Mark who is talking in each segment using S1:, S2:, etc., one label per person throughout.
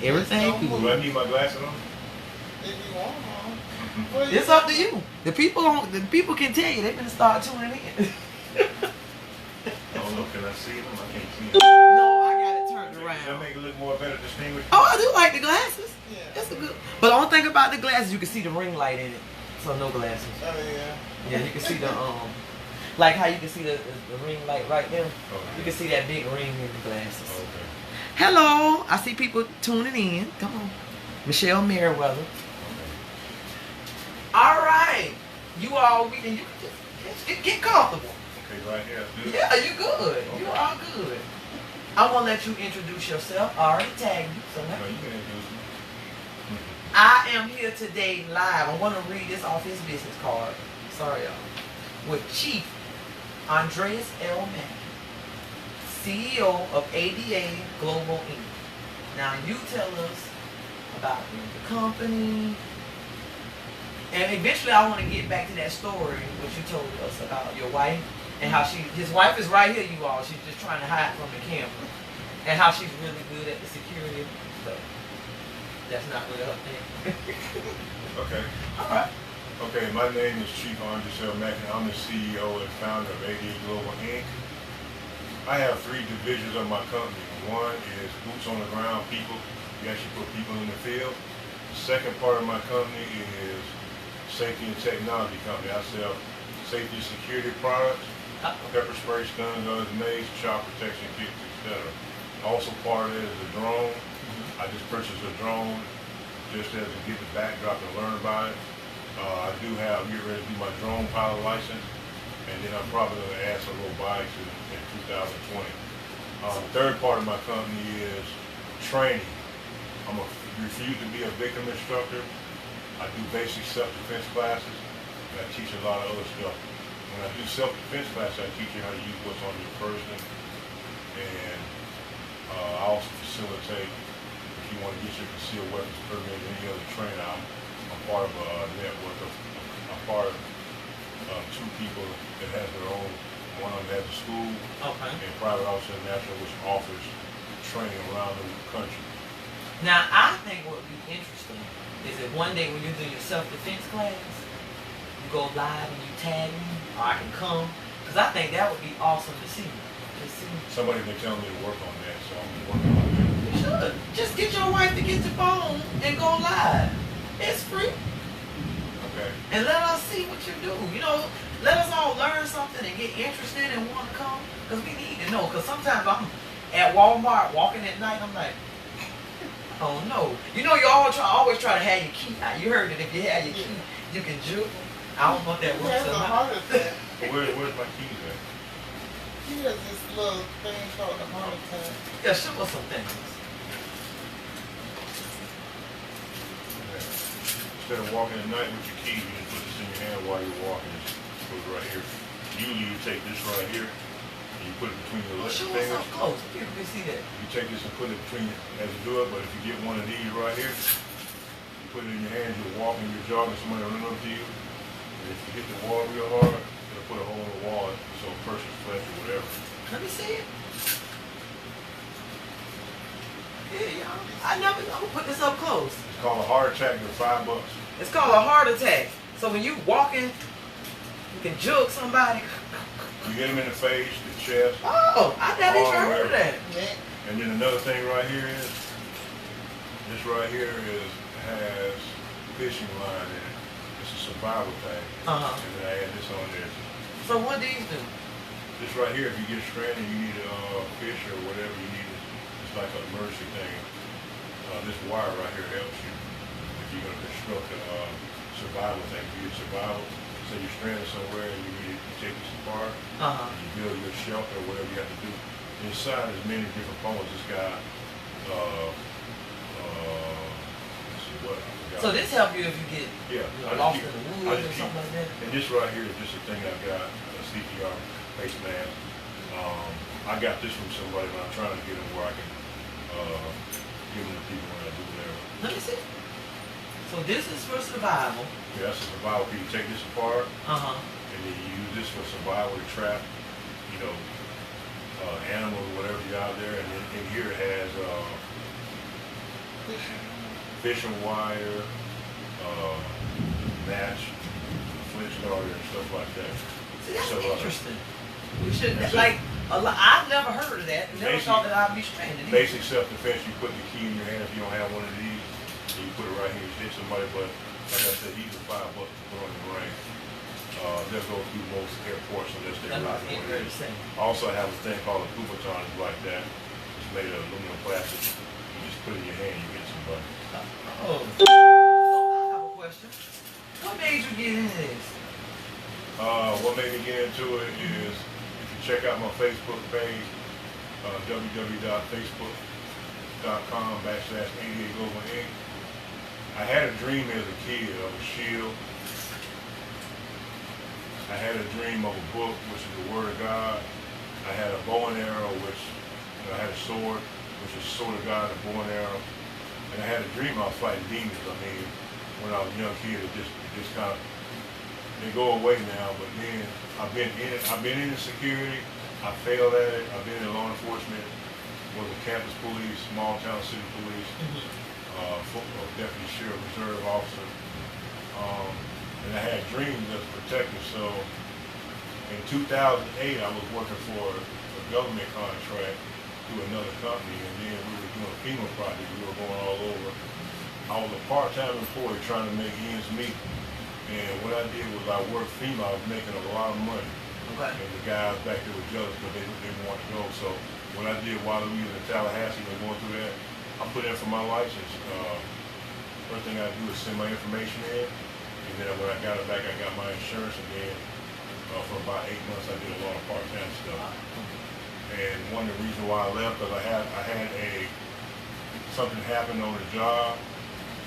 S1: Everything good.
S2: Do I need my glasses on?
S3: If you want them.
S1: It's up to you. The people can tell you. They're gonna start tuning in.
S2: I don't know. Can I see them? I can't see them.
S1: No, I got it turned around.
S2: That make it look more better distinguished.
S1: Oh, I do like the glasses.
S3: Yeah.
S1: That's a good. But the only thing about the glasses, you can see the ring light in it. So no glasses.
S3: Oh yeah.
S1: Yeah, you can see the like how you can see the ring light right there.
S2: Okay.
S1: You can see that big ring in the glasses.
S2: Okay.
S1: Hello, I see people tuning in. Come on, Michelle Merriweather.
S2: Okay.
S1: All right, you all we can you just get comfortable.
S2: Okay, right here. Good.
S1: Yeah, you good.
S2: Okay.
S1: You all good. I'm gonna let you introduce yourself. I already tagged you, so
S2: No,
S1: now
S2: you can introduce me.
S1: I am here today live. I'm gonna read this off his business card. Sorry, y'all. With Chief Andreas L. Mackey, CEO of ADA Global Inc. Now you tell us about the company, and eventually I want to get back to that story what you told us about your wife and how his wife is right here, you all. She's just trying to hide from the camera, and how she's really good at the security stuff. That's not really her thing.
S2: Okay.
S1: All right.
S2: Okay, my name is Chief Andreas L. Mackey. I'm the CEO and founder of ADA Global Inc. I have 3 divisions of my company. One is boots on the ground people. We actually put people in the field. The second part of my company is safety and technology company. I sell safety and security products, pepper spray, stun guns, mace, child protection kits, etc. Also part of it is a drone. I just purchased a drone just as to get the backdrop and learn about it. I do have, I'm getting ready to do my drone pilot license, and then I'm probably going to add some robotics in 2020. The third part of my company is training. I'm a refuse to be a victim instructor. I do basic self-defense classes, and I teach a lot of other stuff. When I do self-defense classes, I teach you how to use what's on your person, and I also facilitate if you want to get your concealed weapons permit or any other training. I'm part of a network of, I'm part of 2 people that has their own, one of them has a school, and Private Officer International, which offers training around the country.
S1: Now, I think what would be interesting is that one day when you're doing your self-defense class, you go live and you tag me, or I can come, because I think that would be awesome to see.
S2: Somebody's been telling me to work on that, so I'm working on that.
S1: You should. Just get your wife to get your phone and go live. It's free.
S2: Okay.
S1: And let us see what you do. You know, let us all learn something and get interested and want to come, because we need to know. Because sometimes I'm at Walmart walking at night, I'm like, oh no. You know, you always try to have your key out. You heard that if you have your key, you can juke. I don't know if that works or not.
S2: Where's my keys at?
S3: He has this little thing called a heart attack.
S1: Yeah, show us some things.
S2: Instead of walking at night with your keys, you just put this in your hand while you're walking. It goes right here. Usually you take this right here, and you put it between your
S1: Show us
S2: fingers.
S1: up close. People can see that.
S2: You take this and put it between as you do it, but if you get one of these right here, you put it in your hand, you're walking, you're jogging, somebody will run up to you, and if you hit the wall real hard, it'll put a hole in the wall, so a person's flesh or whatever.
S1: Let me see it. Yeah, y'all. I'm gonna put this up close.
S2: It's called a heart attack for $5.
S1: It's called a heart attack. So when you walking, you can jug somebody.
S2: You hit them in the face, the chest.
S1: Oh, I never even heard of that.
S2: And then another thing right here is, this right here has fishing line in it. It's a survival tag. And then I add this on there.
S1: So what do you do?
S2: This right here, if you get stranded, you need a fish or whatever you need. It's like an emergency thing. This wire right here helps you if you're going to construct a survival thing. If you get survival, say you're stranded somewhere and you need to take this apart, and you build your shelter or whatever you have to do. Inside there's many different components. This guy, let's see what.
S1: So this help you if you get lost in the woods or something like that?
S2: And this right here is just a thing I got, a CPR face mask. I got this from somebody when I'm trying to get them where I can give them to people when I do whatever.
S1: Let me see. So this is for survival.
S2: Yeah, that's a survival. You take this apart,
S1: and
S2: then you use this for survival to trap, animals or whatever you out there. And then in here it has fishing wire, match, flint starter, and stuff like that.
S1: See, that's
S2: So,
S1: interesting. We should
S2: that's
S1: like. I've never heard of that. Never thought that I'd be stranded.
S2: Basic self-defense. You put the key in your hand if you don't have one of these. And you put it right here. You hit somebody, but like I said, these are $5 to put on the ring. They'll go through most airports unless they're really doing it. Also, I have a thing called a Kubaton like that. It's made of aluminum plastic. You just put it in your hand, you hit somebody.
S1: Oh. So I have a question. What made you get into this?
S2: What made me get into it is if you check out my Facebook page, www.facebook.com/88 Global Inc. I had a dream as a kid of a shield. I had a dream of a book, which is the Word of God. I had a bow and arrow, which I had a sword, which is the Sword of God, a bow and arrow. And I had a dream I was fighting demons. I mean, when I was a young kid, it just kind of, they go away now. But then I've been in security. I failed at it. I've been in law enforcement, was a campus police, small town city police, deputy sheriff, reserve officer. And I had dreams as a protector. So in 2008, I was working for a government contract through another company, and then we were doing a FEMA project. We were going all over. I was a part-time employee trying to make ends meet. And what I did was I worked FEMA. I was making a lot of money.
S1: Okay.
S2: And the guys back there were jealous because they didn't want to go. So what I did while we was in Tallahassee and going through that, I put in for my license. First thing I do is send my information in. And then when I got it back, I got my insurance. And then for about 8 months, I did a lot of part-time stuff. And one of the reasons why I left, because I had something happened on the job,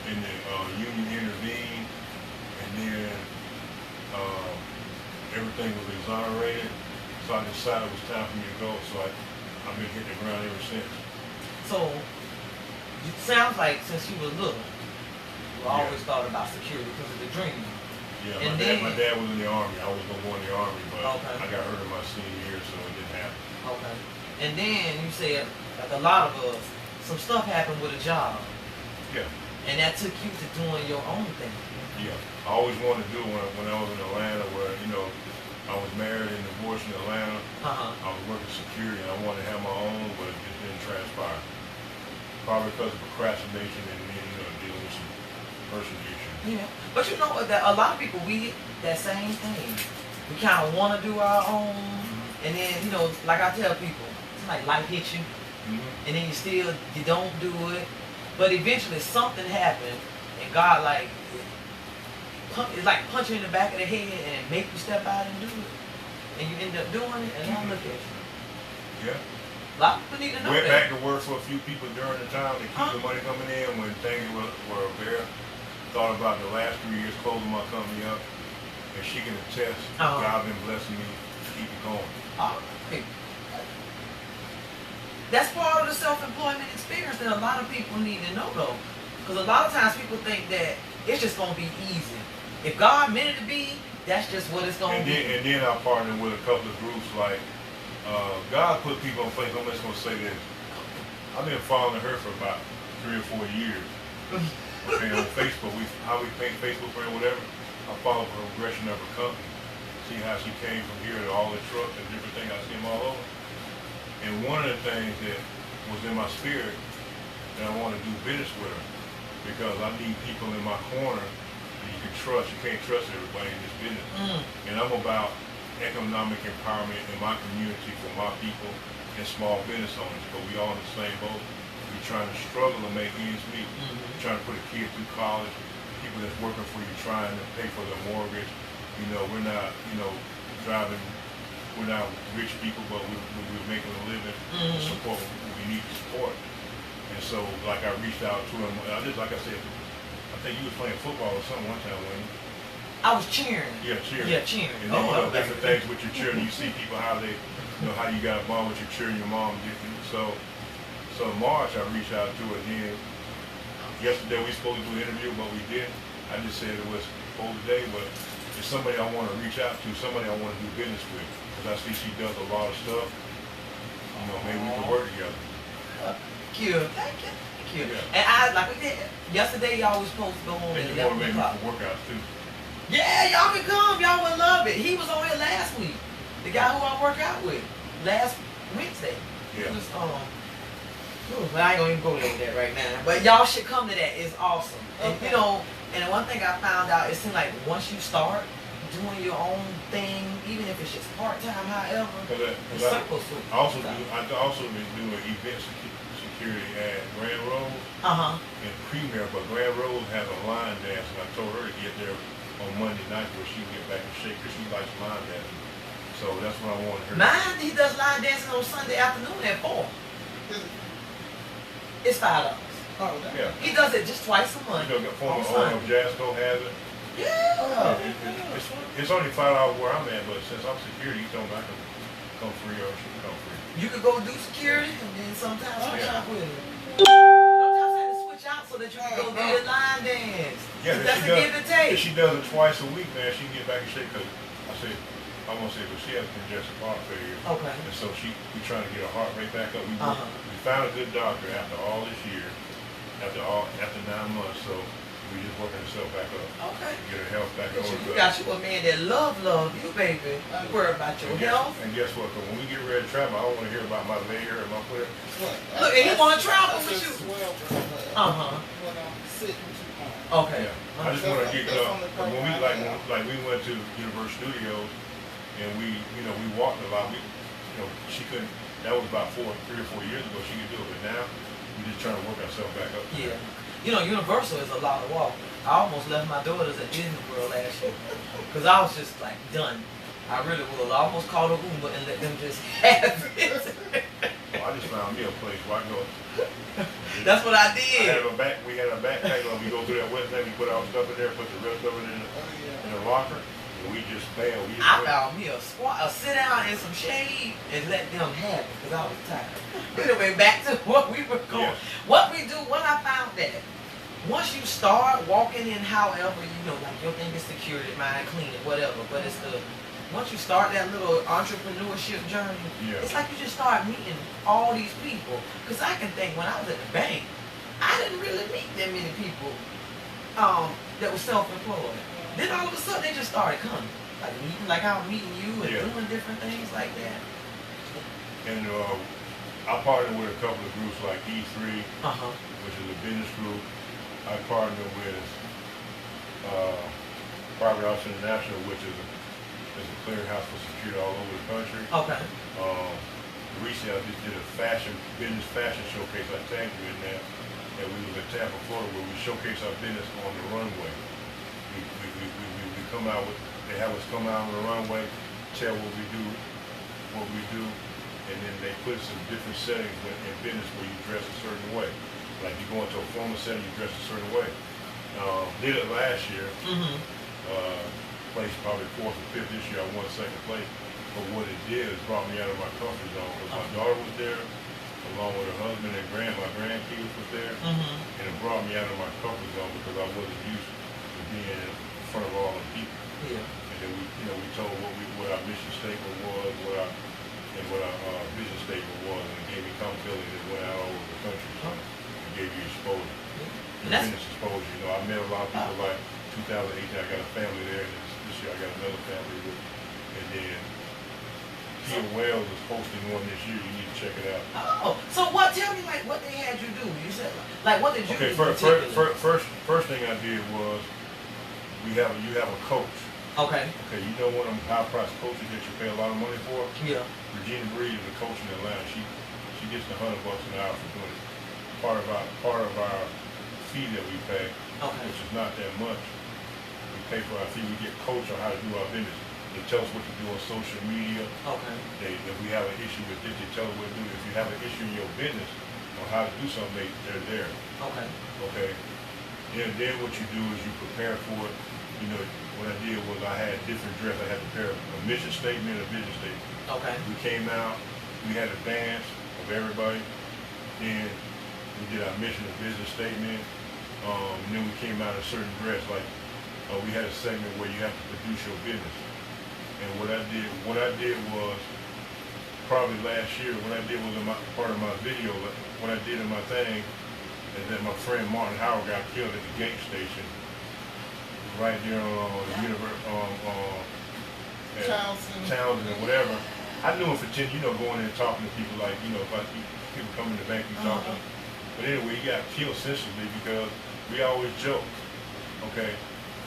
S2: and the union intervened, and then everything was exonerated. So I decided it was time for me to go. So I've been hitting the ground ever since.
S1: So it sounds like since you were little, you always thought about security because of the dream.
S2: Yeah,
S1: and
S2: my dad was in the Army. I was going to go in the Army, but
S1: okay.
S2: I got hurt in my senior year, so it didn't happen.
S1: Okay. And then you said, like a lot of us, some stuff happened with a job.
S2: Yeah.
S1: And that took you to doing your own thing.
S2: Yeah. I always wanted to do it when I was in Atlanta, where, you know, I was married and divorced in Atlanta. I was working security, and I wanted to have my own, but it just didn't transpire. Probably because of procrastination and then, you know, dealing with some personal issues.
S1: Yeah. But you know that a lot of people, we that same thing. We kind of want to do our own, and then, you know, like I tell people, it's like life hits you, and then you don't do it, but eventually something happened, and God it's like punch you in the back of the head and make you step out and do it, and you end up doing it, and now look at you.
S2: Yeah.
S1: A lot of people need to know
S2: Went
S1: that.
S2: back to work for a few people during the time to keep the money coming in when things were bare. Thought about the last 3 years closing my company up, and she can attest. God been blessing me to keep it going.
S1: Okay. That's part of the self-employment experience that a lot of people need to know, though, because a lot of times people think that it's just going to be easy. If God meant it to be, that's just what it's going to be.
S2: And then I partnered with a couple of groups like God put people on Facebook. I'm just going to say this. I've been following her for about 3 or 4 years. Okay, on Facebook, how we paint Facebook brand, whatever. I follow the progression of her company. See how she came from here to all the trucks and different things. I see them all over. And one of the things that was in my spirit that I want to do business with her, because I need people in my corner that you can trust. You can't trust everybody in this business. And I'm about economic empowerment in my community for my people and small business owners, but we all in the same boat. We're trying to struggle to make ends meet. We're trying to put a kid through college, people that's working for you trying to pay for their mortgage. You know, we're not, you know, we're not rich people, but we're making a living to support what we need to support. And so, like, I reached out to him. I just, like I said, I think you was playing football or something one time, wasn't you?
S1: I was cheering.
S2: Yeah, cheering.
S1: Yeah, cheering.
S2: And then, you know, different things with your cheering. You see people how they, you know, how you got a bond with your cheering, your mom. So in March, I reached out to her. Then yesterday we supposed to do an interview, but we didn't. I just said it was for today, but it's somebody I want to reach out to, somebody I want to do business with, because I see she does a lot of stuff. You know, maybe we can work together.
S1: Thank you. security.
S2: Yeah.
S1: And I, like we did, yesterday y'all was supposed to go on
S2: And
S1: at
S2: you want to
S1: 11
S2: make me
S1: o'clock.
S2: for workouts too.
S1: Yeah, y'all can come. Y'all would love it. He was on here last week. The guy who I work out with. Last Wednesday.
S2: Yeah.
S1: He was, but I ain't gonna even go there with that right now. But y'all should come to that. It's awesome. And
S3: Okay.
S1: you know, and the one thing I found out, it seems like once you start doing your own thing, even if it's just part-time, however, the circle's so
S2: I also been doing event security at Grand Rose and Premier, but Grand Rose has a line dance, and I told her to get there on Monday night where she can get back in shape because she likes line dancing. So that's what I wanted her to do.
S1: Mine, he does line dancing on Sunday afternoon at 4. It's $5.
S3: Oh, that.
S2: Yeah.
S1: He does it just twice a month.
S2: You know, the former
S1: on
S2: owner of
S1: Sunday.
S2: Jasco has it.
S1: Yeah.
S2: It's only $5 where I'm at, but since I'm security, you told me I can come free or she can come free.
S1: You could go do security and then sometimes switch
S2: Yeah.
S1: out with him. Sometimes I had to switch out so that you can go do your line dance.
S2: Yeah,
S1: That's a give and take.
S2: if she does it twice a week, man, she can get back in shape. Cause I want to say, but she has congestive heart failure.
S1: Okay.
S2: And so we trying to get her heart rate back up. We found a good doctor after all this year, after 9 months. So we just working herself back up.
S1: Okay.
S2: Get her health back over.
S1: You got you a man that love you, baby. You worry about your health.
S2: And guess what? Cause when we get ready to travel, I don't want to hear about my leg or my foot.
S1: Look, and he want to travel with you.
S3: When I'm sitting too long.
S1: Okay.
S2: Yeah. I just want to get when we like we went to Universal Studios and we walked a lot. She couldn't. That was about 3 or 4 years ago. She could do it, but now we just trying to work ourselves back up.
S1: Yeah. You know, Universal is a lot of walking. I almost left my daughters at Disney World last year because I was just like done. I really was. I almost called an Uber and let them just have it.
S2: I just found me a place where I go.
S1: That's what I did.
S2: We had a backpack. We go through that website. We put our stuff in there, put the rest of it in the locker, and we just bail.
S1: I found me a sit down and some shade and let them have it because I was tired. Anyway, back to what we were going.
S2: Yeah.
S1: What we do, what I found that once you start walking in, however, like your thing is security, mine cleaning, whatever, but it's once you start that little entrepreneurship journey, it's like you just start meeting all these people. Because I can think when I was at the bank, I didn't really meet that many people that were self-employed. Then all of a sudden they just started coming. Like I'm meeting you and doing different things like that.
S2: And I partnered with a couple of groups like E3, which is a business group. I partnered with Private House International, which is a clearinghouse for security all over the country.
S1: Okay.
S2: Recently, I just did a business fashion showcase. I tagged you in there, and we was in Tampa, Florida, where we showcase our business on the runway. We come out they have us come out on the runway, tell what we do, and then they put some different settings in business where you dress a certain way. Like you go into a formal setting, you dress a certain way. Did it last year. Placed probably 4th or 5th this year. I won 2nd place. But what it did is brought me out of my comfort zone because my daughter was there, along with her husband and my grandkids was there, and it brought me out of my comfort zone because I wasn't used to being in front of all the people.
S1: Yeah.
S2: And then we told what our mission statement was, what our vision statement was, and it gave me accountability that went out all over the country. So it gave you exposure, business exposure. I met a lot of people like 2018. I got a family there, and this year I got another family with, and then Kia Wales is hosting one this year. You need to check it out.
S1: Oh, so tell me like what they had you do. You said like what did you do?
S2: First thing I did was you have a coach.
S1: Okay.
S2: Okay, you know one of them high price coaches that you pay a lot of money for?
S1: Yeah.
S2: Regina Breed is a coach in Atlanta. She gets $100 an hour for doing it. Part of our fee that we pay, which is not that much. We pay for our fee. We get coach on how to do our business. They tell us what to do on social media. Okay. If we have an issue with this, they tell us what to do. If you have an issue in your business on how to do something, they're there. Okay. Okay. Then what you do is you prepare for it. What I did was I had different dress. I had to prepare a mission statement and a business statement. Okay. We came out, we had a dance of everybody. Then we did our mission and business statement. And then we came out in a certain dress. Like we had a segment where you have to produce your business. And what I did was probably last year. What I did was part of my video. What I did in my thing And then my friend Martin Howard got killed at the gate station, right there on the Townsend and whatever. I knew him for 10, going in and talking to people like, about people coming to the bank, you talk to them. But anyway, he got killed senselessly because we always joke. Okay,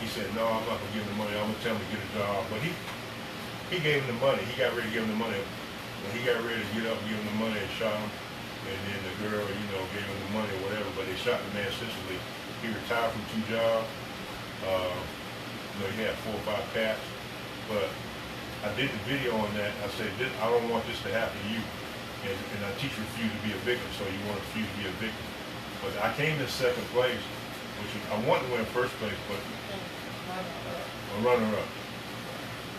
S2: he said, no, I'm not gonna give him the money. I'm gonna tell him to get a job. But he gave him the money. He got ready to give him the money. When he got ready to get up and give him the money, they shot him. And then the girl, gave him the money or whatever. But they shot the man senselessly. He retired from 2 jobs. He had 4 or 5 cats. But I did the video on that. I said, I don't want this to happen to you. And I teach refuse to be a victim, so you want to refuse to be a victim. But I came in 2nd place, which I wanted to win 1st place, but runner-up.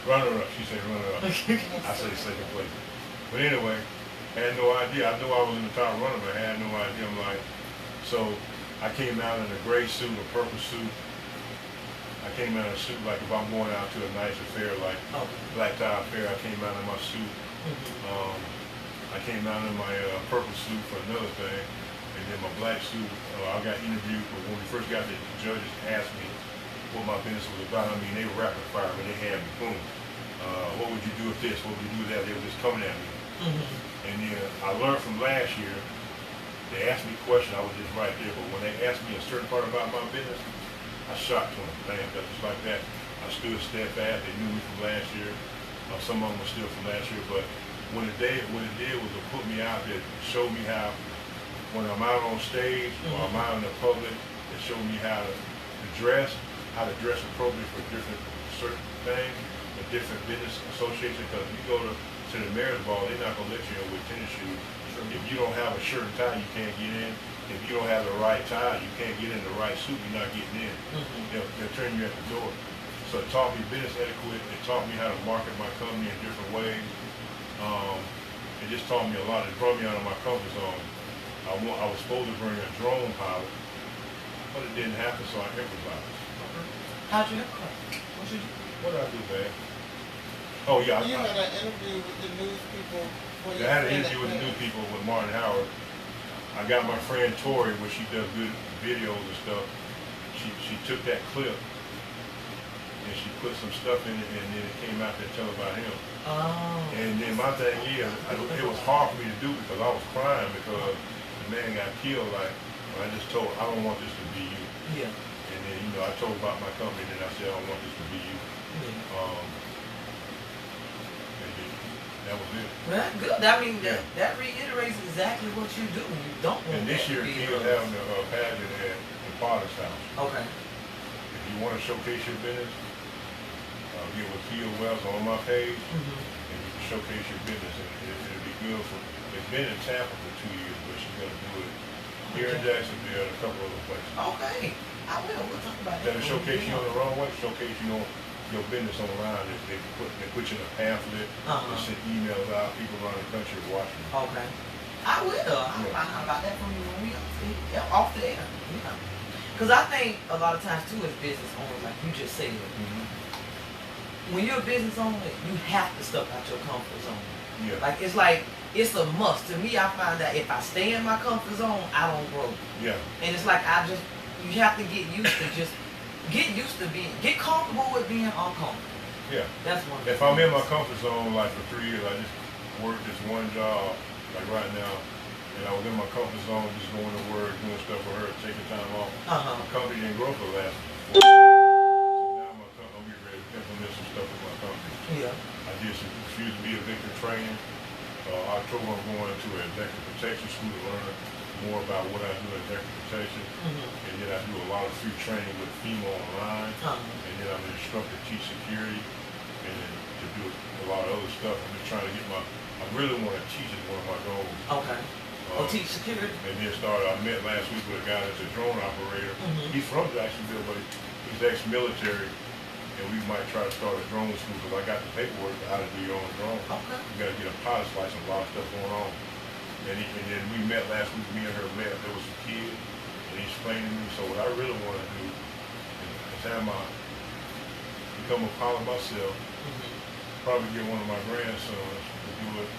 S2: Runner-up, she said runner-up. I say 2nd place. But anyway, I had no idea. I knew I was in the top runner, but I had no idea. I'm like, so I came out in a gray suit, a purple suit. I came out in a suit like if I'm going out to a nice affair, like black tie affair. I came out in my suit. I came out in my purple suit for another thing, and then my black suit. I got interviewed, but when we first got there, the judges asked me what my business was about. I mean, they were rapid fire, but they had me boom. What would you do with this? What would you do with that? They were just coming at me. And then I learned from last year. They asked me questions, I was just right there. But when they asked me a certain part about my business, I shot to them. Bam, just like that. I stood steadfast. They knew me from last year. Some of them were still from last year, but what it did was to put me out there, show me how, when I'm out on stage or I'm out in the public, it showed me how to dress appropriately for different certain things, a different business association. Because if you go to the mayor's ball, they're not gonna let you in with tennis shoes. If you don't have a shirt and tie, you can't get in. If you don't have the right tie, you can't get in the right suit, you're not getting in. They'll turn you at the door. So it taught me business etiquette. It taught me how to market my company in different ways. It just taught me a lot. It brought me out of my comfort zone. I was supposed to bring a drone pilot, but it didn't happen, so I improvised.
S1: How'd you improvise?
S2: What did I do, man? Oh, yeah.
S3: You had an interview with the news people.
S2: I had an interview with the news people with Martin Howard. I got my friend Tori, where she does good videos and stuff. She took that clip and she put some stuff in it, and then it came out there telling about him. And then my thing is, it was hard for me to do because I was crying because the man got killed. Like, I just told, I don't want this to be you.
S1: Yeah.
S2: And then, I told about my company, and I said, I don't want this to be you. That was it.
S1: Well, that's good. I mean, that reiterates exactly what you do. You don't want
S2: And this year, Kill's having a pageant at the Father's house.
S1: Okay.
S2: If you want to showcase your business, get with Kill Wells on my page, and you can showcase your business, and it'll be good for. It's been in Tampa for 2 years, but she's gonna do it here in Jacksonville and a couple other places.
S1: Okay. I will. We'll talk about that.
S2: That'll showcase you on the wrong way. Showcase you on your business online. They put you in a pamphlet. They send emails out. People around the country are watching.
S1: Okay. I will. I'll find out about that from you when we off the air. Because I think a lot of times too, as business owners, like you just said, when you're a business owner, you have to step out your comfort zone.
S2: Yeah.
S1: Like it's a must. To me, I find that if I stay in my comfort zone, I don't grow.
S2: Yeah.
S1: And it's like you have to get used to get comfortable with being uncomfortable.
S2: Yeah.
S1: That's one.
S2: If I'm in my comfort zone, like for 3 years, I just worked this one job, like right now, and I was in my comfort zone, just going to work, doing stuff for her, taking time off. My company didn't grow for the last 4 years. So now I'm getting ready to implement some stuff with my company.
S1: Yeah.
S2: I did some refuse to be a victim training. October, I'm going to an executive protection school to learn more about what I do in executive protection. And then I do a lot of free training with FEMA online. And then I'm an instructor, teach security, and to do a lot of other stuff. I'm just trying to get I really want to teach is one of my goals.
S1: Okay. Teach security.
S2: And then I met last week with a guy that's a drone operator. He's from Jacksonville, but he's ex-military. And we might try to start a drone school because I got the paperwork for how to do your own drone.
S1: Okay.
S2: You got to get a pilot's license, a lot of stuff going on. And then we met last week, me and her met, there was some kids, and he explained to me, so what I really want to do is become a pilot myself, probably get one of my grandsons to do it,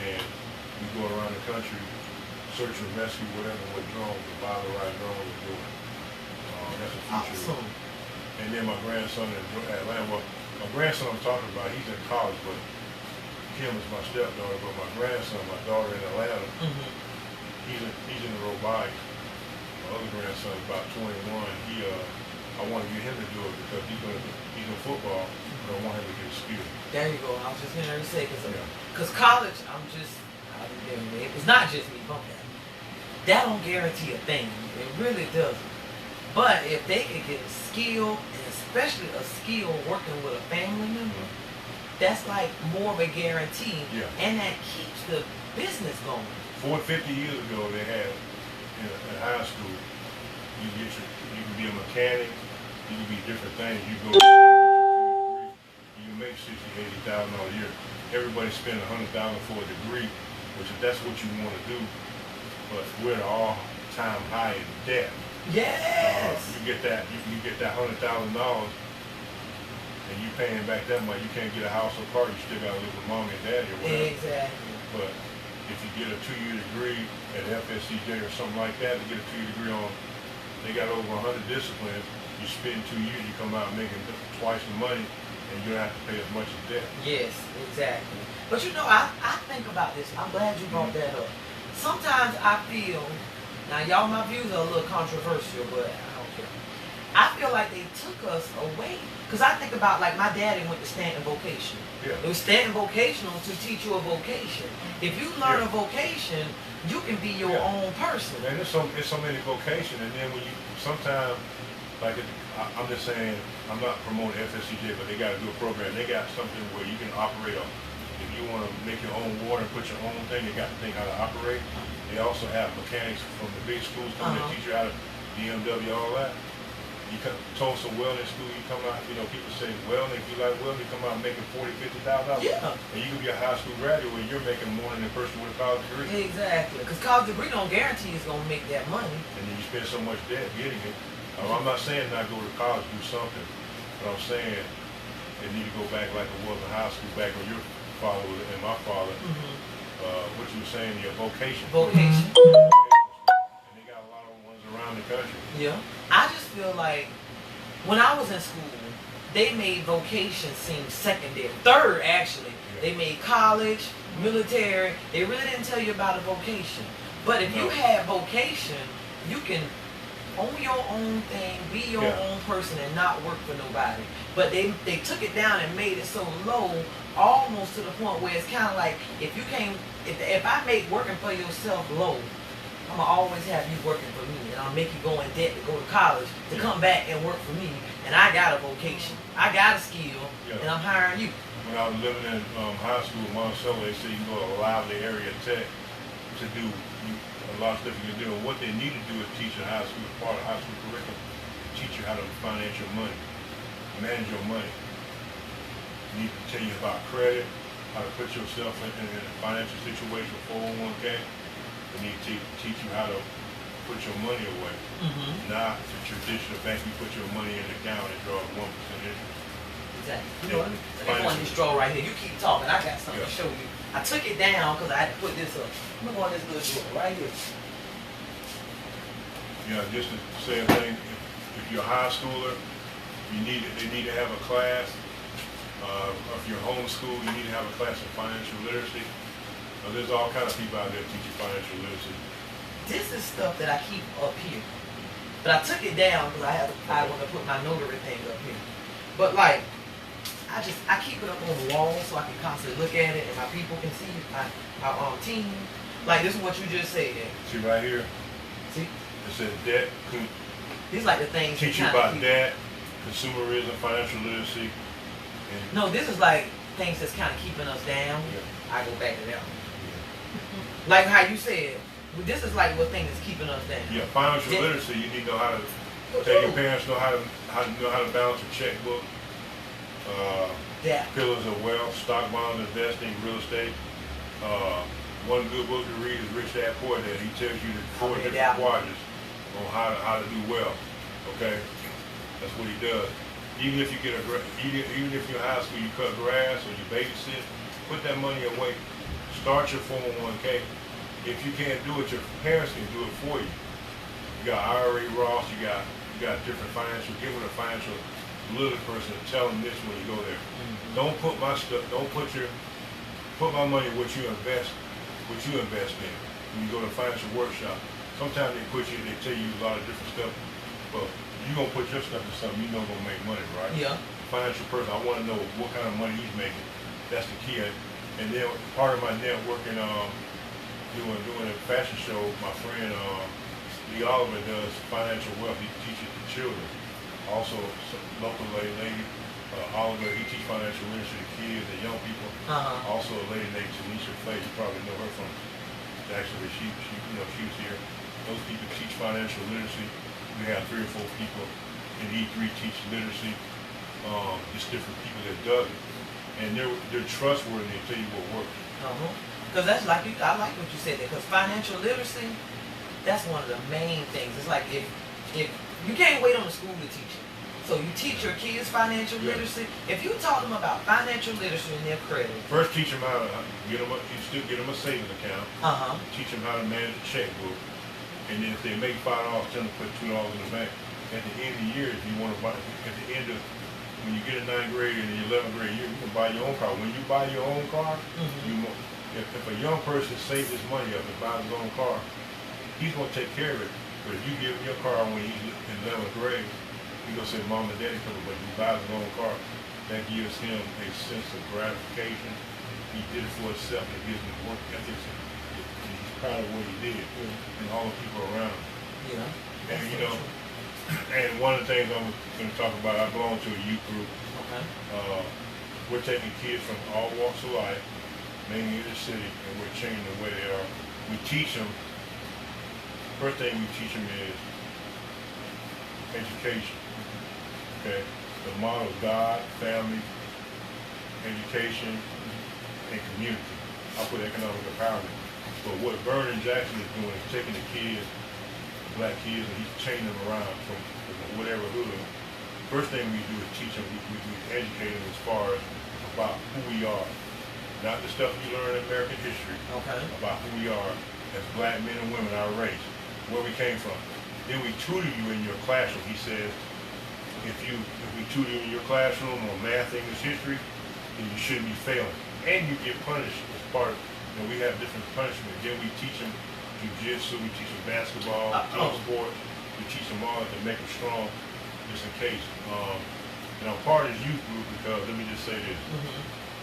S2: and we go around the country search and rescue, whatever with drones, the Bible-right drone we're doing. That's a future.
S1: Awesome.
S2: And then my grandson in Atlanta, well, my grandson I'm talking about, he's in college, but Kim is my stepdaughter, but my grandson, my daughter in Atlanta, he's in the robotics. My other grandson is about 21. I want to get him to do it because he's in football, but I want him to get a skill.
S1: There you go. I was just going to say, because college, it's not just me, that don't guarantee a thing. It really doesn't. But if they could get a skill, and especially a skill working with a family member, that's like more of a guarantee.
S2: Yeah.
S1: And that keeps the business going.
S2: 50 years ago, they had in high school, you can be a mechanic, you can be different things. You go, you can make $60,000, $80,000 a year. Everybody spend $100,000 for a degree, which if that's what you want to do, but we're at all-time high in debt.
S1: Yes.
S2: You get that $100,000, and you paying back that money. You can't get a house or car. You still got to live with mom and daddy or whatever.
S1: Exactly.
S2: But if you get a 2-year degree at FSCJ or something like that, to get a 2-year degree on, they got over 100 disciplines. You spend 2 years, you come out making twice the money, and you don't have to pay as much as debt.
S1: Yes, exactly. But I think about this. I'm glad you brought that up. Sometimes I feel, now y'all, my views are a little controversial, but I don't care. I feel like they took us away. Because I think about, like, my daddy went to Stanton Vocation.
S2: Yeah.
S1: It was Stanton Vocational to teach you a vocation. If you learn a vocation, you can be your own person.
S2: And it's so many vocations, and then when you, sometimes, like, I'm just saying, I'm not promoting FSCJ, but they got to do a program. They got something where you can operate on. If you want to make your own water and put your own thing, they got to think how to operate. They also have mechanics from the big schools coming to teach you how to BMW, all that. You come Tulsa Wellness School, you come out, people say wellness, if you like wellness, you come out making $40,000, $50,000.
S1: Yeah. And
S2: you can be a high school graduate and you're making more than a person with a college degree.
S1: Exactly. Because college degree don't guarantee it's going to make that money.
S2: And then you spend so much debt getting it. I'm not saying not go to college, do something, but I'm saying they need to go back like it was in high school, back when your father was, and my father, what you were saying, your vocation.
S1: Vocation.
S2: And they got a lot of ones around the country.
S1: Yeah. I just feel like when I was in school, they made vocation seem secondary. Third, actually. Yeah. They made college, military. They really didn't tell you about a vocation. But if you have vocation, you can own your own thing, be your own person, and not work for nobody. But they took it down and made it so low, almost to the point where it's kind of like, if I make working for yourself low, I'm going to always have you working for me, and I'll make you go in debt to go to college to come back and work for me, and I got a vocation. I got a skill, and I'm hiring you.
S2: When I was living in high school in Monticello, they said you can go to a lively area tech to do a lot of stuff you can do. And what they need to do is teach in high school, part of high school curriculum, teach you how to finance your money, manage your money. They need to tell you about credit, how to put yourself in a financial situation, 401k. They need to teach you how to put your money away. Not the traditional bank, you put your money in the account and draw 1% interest.
S1: Exactly. You know what? Let me go on this drawer right here. You keep talking. I got something to show you. I took it down because I had to put this up. I'm going to go on this little drawer right here.
S2: Yeah, just the same thing. If you're a high schooler, they need to have a class. If you're homeschooled, you need to have a class in financial literacy. There's all kinds of people out there teaching financial literacy.
S1: This is stuff that I keep up here. But I took it down because I want to put my notary thing up here. But like, I keep it up on the wall so I can constantly look at it and my people can see my team. Like this is what you just said.
S2: See right here?
S1: See?
S2: It says debt.
S1: These like the things
S2: teach you about debt, consumerism, financial literacy.
S1: No, this is like things that's kind of keeping us down. I go back to that one. Like how you said, this is like what thing is keeping us down.
S2: Yeah, financial literacy. You need to know how to tell your parents know how to balance a checkbook. Pillars of wealth, stock bonds, investing, real estate. One good book to read is Rich Dad Poor Dad. He tells you the 4 different quadrants on how to do well. Okay, that's what he does. Even if you even if you're in high school, you cut grass or you babysit, put that money away. Start your 401k. if you can't do it, your parents can do it for you. You got IRA Ross, you got different financial, give it a financial little person and tell them this when you go there. Don't put my stuff, put my money what you invest in. When you go to a financial workshop, sometimes they tell you a lot of different stuff, but you gonna put your stuff in something you know gonna make money, right?
S1: Yeah.
S2: Financial person, I wanna know what kind of money he's making. That's the key. And then part of my networking, doing a fashion show, my friend Lee Oliver does financial wealth. He teaches the children. Also, some local lady, Oliver, he teaches financial literacy to kids and young people. Also, a lady named Tanisha Flay, you probably know her from. Actually, she was here. Those people teach financial literacy. We have 3 or 4 people in E3 teach literacy. Just different people that does it, and they're trustworthy and tell you what works.
S1: Because that's like I like what you said there. Because financial literacy, that's one of the main things. It's like if you can't wait on the school to teach it. So you teach your kids financial literacy. If you taught them about financial literacy in their credit,
S2: first teach them how to get them a savings account. Teach them how to manage a checkbook, and then if they make $5, tell them to put $2 in the bank. At the end of the year, if you want to buy, at the end of when you get a 9th grade and the 11th grade year, you can buy your own car. When you buy your own car, if a young person saves his money up and buys his own car, he's going to take care of it. But if you give him your car when he's in 11th grade, he's going to say, Mom and Daddy come, but he buys his own car. That gives him a sense of gratification. He did it for himself. It gives him work ethics. And he's proud of what he did. And all the people around him.
S1: Yeah.
S2: And and one of the things I'm going to talk about, I belong to a youth group. We're taking kids from all walks of life, mainly in the city, and we're changing the way they are. We teach them, first thing we teach them is education. Okay? The model is God, family, education, and community. I put economic empowerment. But what Vernon Jackson is doing is taking the kids, black kids, and he's changing them around from whatever hood. First thing we do is teach them, we educate them as far as about who we are. Not the stuff you learn in American history, about who we are as black men and women, our race, where we came from. Then we tutor you in your classroom. He says, if we tutor you in your classroom on math, English, history, then you shouldn't be failing. And you get punished as part of, we have different punishments. Then we teach them jiu-jitsu, we teach them basketball, team sports, we teach them all to make them strong, just in case. And I'm part of this youth group because, let me just say this,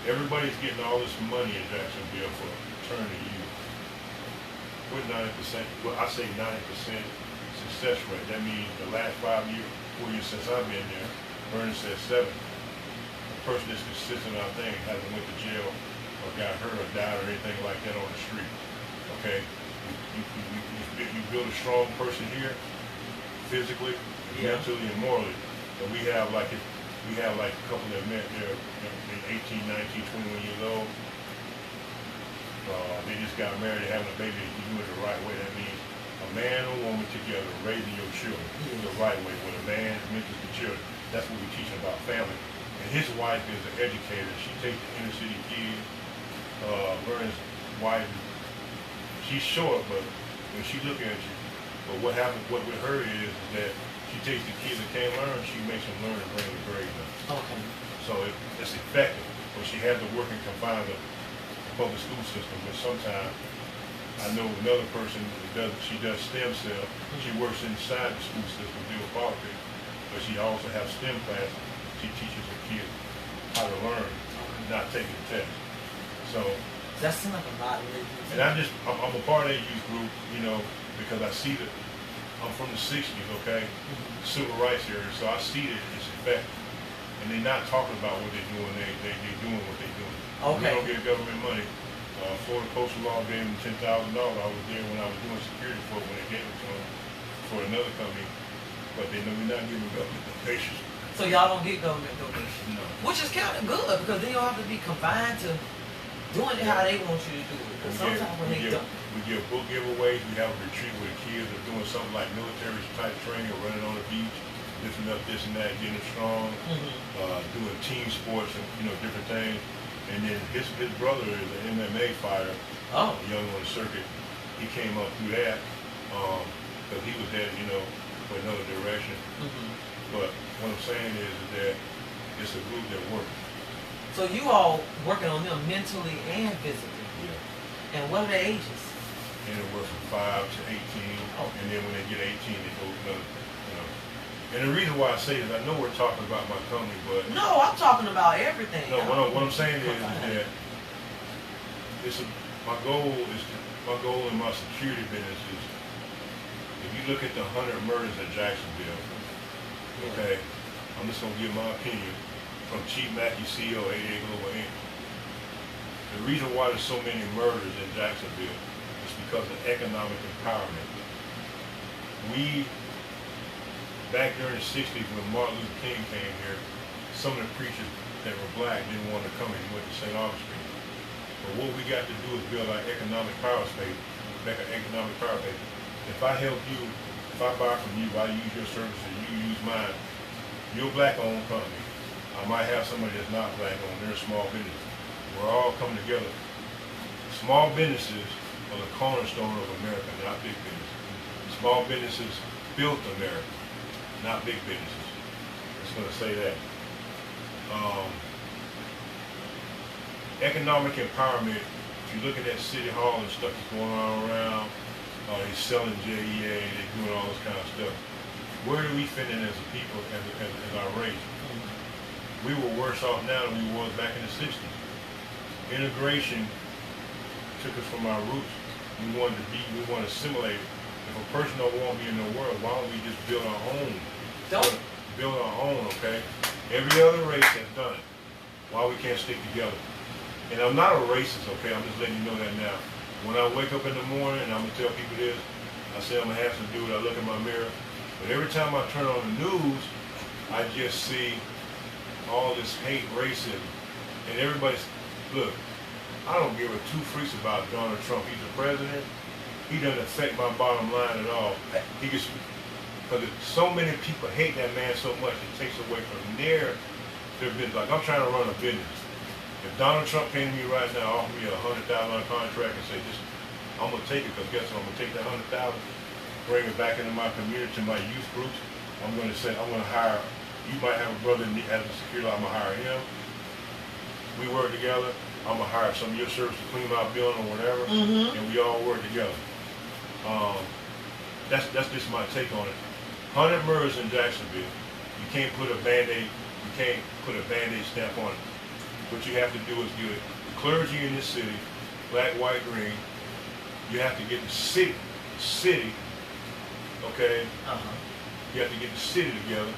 S2: everybody's getting all this money in Jacksonville for return to youth. We're 90%, well, I say 90% success rate. That means the last 4 years since I've been there, Vernon says 7. The person that's consistent, I think, hasn't went to jail or got hurt or died or anything like that on the street. Okay? You build a strong person here, physically, mentally, and morally. And we have like a couple that met there, 18, 19, 21 years old. They just got married, having a baby. You do it the right way. That means a man and a woman together raising your children the right way. When a man mentors the children, that's what we teach about family. And his wife is an educator. She takes the inner city kids. Vernon's wife, she's short, but when she look at you, but what happens, what with her is that she takes the kids that can't learn, she makes them learn and bring the grades up. So it's effective. But she has to work and confine the public school system, but sometimes I know another person that she does STEM cell. She works inside the school system, deal with politics, but she also has STEM class. She teaches the kids how to learn, not taking the test. So
S1: that seems like a lot of it.
S2: And I'm a part of that youth group, because I see that I'm from the 60s, okay? Civil rights era, so I see that it's effective. And they're not talking about what they're doing, they're doing what they're doing. We don't get government money. Florida Postal Law gave them $10,000. I was there when I was doing security for it when they gave it to them for another company. But they know we're not giving government donations.
S1: So y'all don't get government donations?
S2: No.
S1: Which is kind of good, because then you don't have to be confined to doing it how they want you to do it. Because sometimes when they don't.
S2: We give book giveaways. We have a retreat where the kids are doing something like military type training or running on the beach, lifting up this and that, getting strong, doing team sports and different things. And then his brother is an MMA fighter, a young on the circuit. he came up through that because he was headed, for another direction. But what I'm saying is that it's a group that works.
S1: So you all working on them mentally and physically.
S2: Yeah.
S1: And what are their ages?
S2: Anywhere from 5 to 18, and then when they get 18, they go another. And the reason why I say this, I know we're talking about my company, but
S1: no, I'm talking about everything.
S2: no, what I'm saying is that my goal in my security business is, if you look at the 100 murders in Jacksonville, okay, I'm just gonna give my opinion from Chief Mackey, CEO, 88 Global Inc. The reason why there's so many murders in Jacksonville is because of economic empowerment. Back during the 60s when Martin Luther King came here, some of the preachers that were black didn't want to come and went to St. Augustine. But what we got to do is build our economic power space, make an economic power space. If I help you, if I buy from you, I use your services, you use mine, you're a black-owned company. I might have somebody that's not black-owned, they're a small business. We're all coming together. Small businesses are the cornerstone of America, not big businesses. Small businesses built America, not big businesses. I'm just going to say that. Economic empowerment, if you look at that City Hall and stuff that's going on around, they're selling JEA, they're doing all this kind of stuff. Where do we fit in as a people, as our race? We were worse off now than we was back in the 60s. Integration took us from our roots. We want to assimilate. If a person don't want to be in the world, why don't we just build our own? Build our own, okay? Every other race has done it. Why we can't stick together? And I'm not a racist, okay? I'm just letting you know that now. When I wake up in the morning, and I'm going to tell people this, I say I'm a handsome dude, I look in my mirror, but every time I turn on the news, I just see all this hate, racism, and everybody's, look, I don't give a two freaks about Donald Trump. He's the president. He doesn't affect my bottom line at all. He gets, because so many people hate that man so much, it takes away from their business. Like, I'm trying to run a business. If Donald Trump came to me right now, offer me a $100,000 contract and say, I'm going to take it, because guess what, I'm going to take that $100,000, bring it back into my community, to my youth groups. I'm going to say, I'm going to hire, you might have a brother that has a security, I'm going to hire him. We work together. I'm going to hire some of your service to clean my building or whatever, and we all work together. That's just my take on it. 100 murders in Jacksonville. You can't put a Band-Aid stamp on it. What you have to do is get the clergy in this city, black, white, green. You have to get the city, okay? You have to get the city together.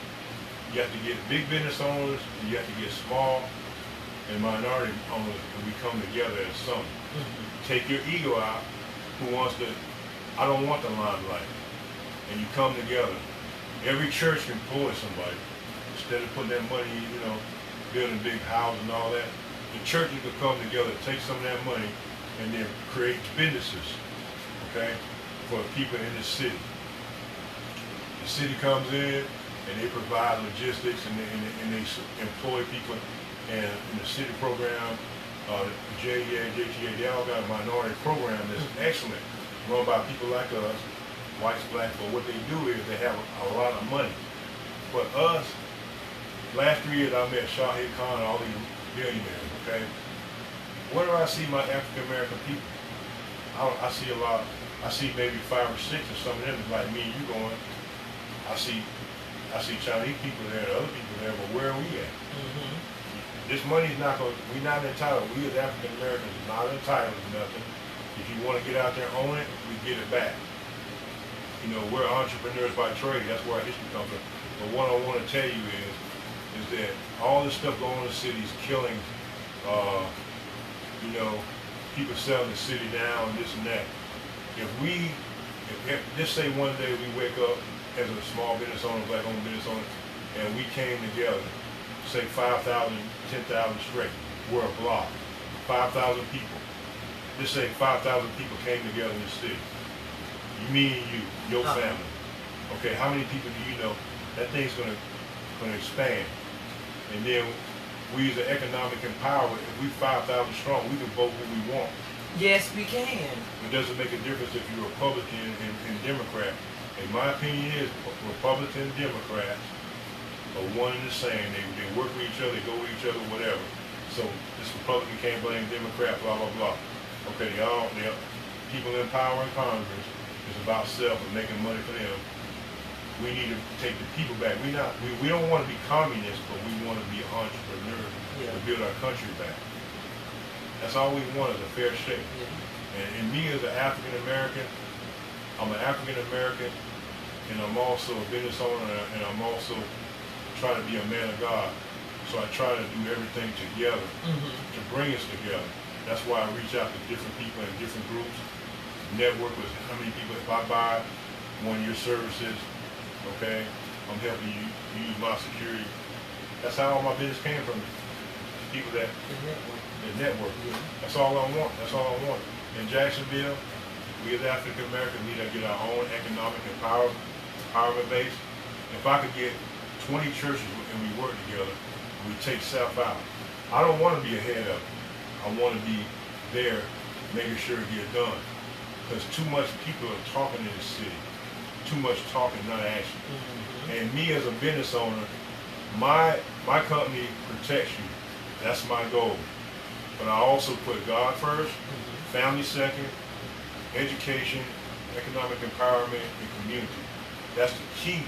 S2: You have to get big business owners, and you have to get small and minority owners, and we come together as something. Take your ego out. Who wants to, I don't want the limelight. And you come together. Every church can employ somebody. Instead of putting that money, building big houses and all that, the churches could come together, take some of that money, and then create businesses, okay, for people in the city. The city comes in, and they provide logistics, and they employ people. And in the city program, JEA, JTA, they all got a minority program that's excellent, run by people like us, whites, blacks. But what they do is they have a lot of money. But us, last 3 years I met Shahid Khan and all these billionaires, okay? Where do I see my African American people? I see a lot. I see maybe 5 or 6, and some of them is like me and you going. I see Chinese people there, and other people there, but where are we at? This money's not going. We're not entitled. We as African Americans are not entitled to nothing. If you want to get out there and own it, we get it back. We're entrepreneurs by trade. That's where our history comes from. But what I want to tell you is that all this stuff going on in the city is killing. People selling the city down, this and that. If just say one day we wake up as a small business owner, black-owned business owner, and we came together, say 5,000, 10,000 straight, we're a block, 5,000 people. Just say 5,000 people came together in the city. You, me, and you, your family. Okay, how many people do you know? That thing's gonna expand. And then we use the economic empowerment. If we 5,000 strong, we can vote who we want.
S1: Yes, we can.
S2: It doesn't make a difference if you're Republican and Democrat. In my opinion, is Republican and Democrats are one and the same. They work with each other, they go with each other, whatever. So this Republican can't blame Democrat, blah blah blah. Okay, they people in power in Congress. It's about self and making money for them. We need to take the people back. We don't want to be communists, but we want to be entrepreneurs to build our country back. That's all we want is a fair shake. And me as an African American, I'm an African American, and I'm also a business owner, and I'm also trying to be a man of God. So I try to do everything together to bring us together. That's why I reach out to different people in different groups, network with how many people. If I buy one of your services, okay, I'm helping you use my security. That's how all my business came from. People that the network. That's all I want. That's all I want. In Jacksonville, we as African Americans need to get our own economic empowerment base. If I could get 20 churches and we work together, we take self out. I don't want to be ahead of it. I want to be there, making sure it gets done. Because too much people are talking in the city. Too much talking, not action. And me as a business owner, my company protects you. That's my goal. But I also put God first, family second, education, economic empowerment, and community. That's the key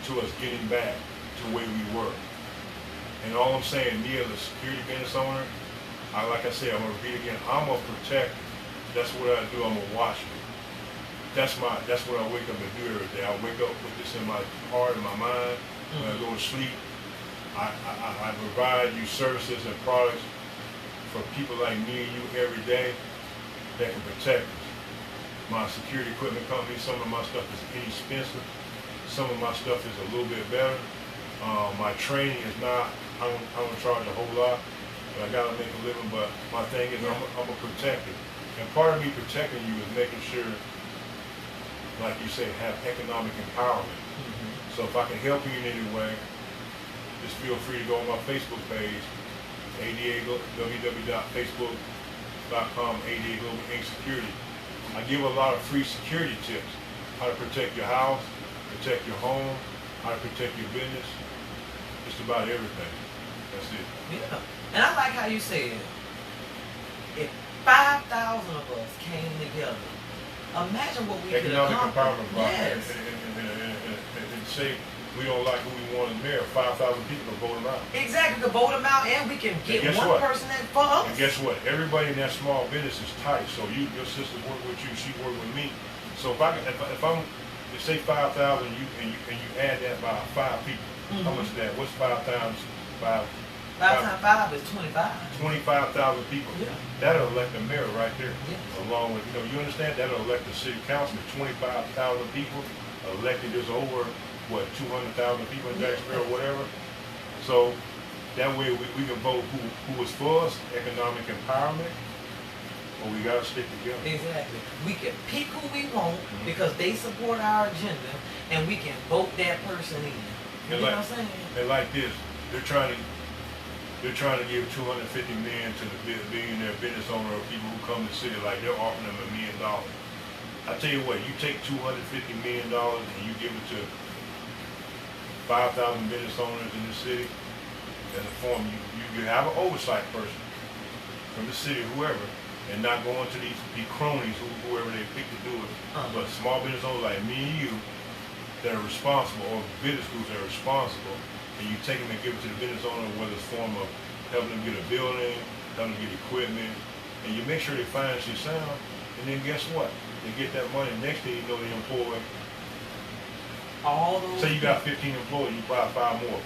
S2: to us getting back to the way we were. And all I'm saying, me as a security business owner, like I said, I'm going to repeat again, I'm a protector. That's what I do. I'm a watchman. That's what I wake up and do every day. I wake up with this in my heart and my mind. When I go to sleep, I provide you services and products for people like me and you every day that can protect us. My security equipment company, some of my stuff is inexpensive. Some of my stuff is a little bit better. My training is not, I don't charge a whole lot, but I gotta make a living. But my thing is I'm a protector. And part of me protecting you is making sure, like you say, have economic empowerment. So if I can help you in any way, just feel free to go on my Facebook page, www.facebook.com, ADA Global Inc. Security. I give a lot of free security tips. How to protect your house, protect your home, how to protect your business, just about everything. That's it.
S1: Yeah. And I like how you said, if 5,000 of us came together, imagine what we could accomplish.
S2: Economic empowerment,
S1: yes.
S2: And say we don't like who we want as mayor, 5,000 people can vote him out.
S1: Exactly, we can vote them out, and we can get one person that for us.
S2: And guess what? Everybody in that small business is tight. So your sister work with you, she work with me. So if I'm say 5,000, and you add that by 5 people, how much is that? What's 5 times 5?
S1: 5 times 5 is 25.
S2: 25,000 people.
S1: Yeah.
S2: That'll elect the mayor right there.
S1: Yes.
S2: Along with, you understand? That'll elect the city council. 25,000 people elected. There's over, 200,000 people in Jacksonville or whatever. So that way we can vote who is for us, economic empowerment, but we got to stick together.
S1: Exactly. We can pick who we want because they support our agenda, and we can vote that person in. You know what I'm saying?
S2: And like this, they're trying to give $250 million to the billionaire business owner or people who come to the city, like they're offering them $1 million. I tell you what, you take $250 million and you give it to 5,000 business owners in the city, as a form, you have an oversight person from the city, whoever, and not going to these cronies, whoever they pick to do it, but small business owners like me and you that are responsible, or business groups that are responsible, and you take them and give it to the business owner, whether it's form of helping them get a building, helping them get equipment, and you make sure they financially sound, and then guess what? They get that money, next thing you know, they employ
S1: all those.
S2: Say you got 15 employees, you buy 5 more.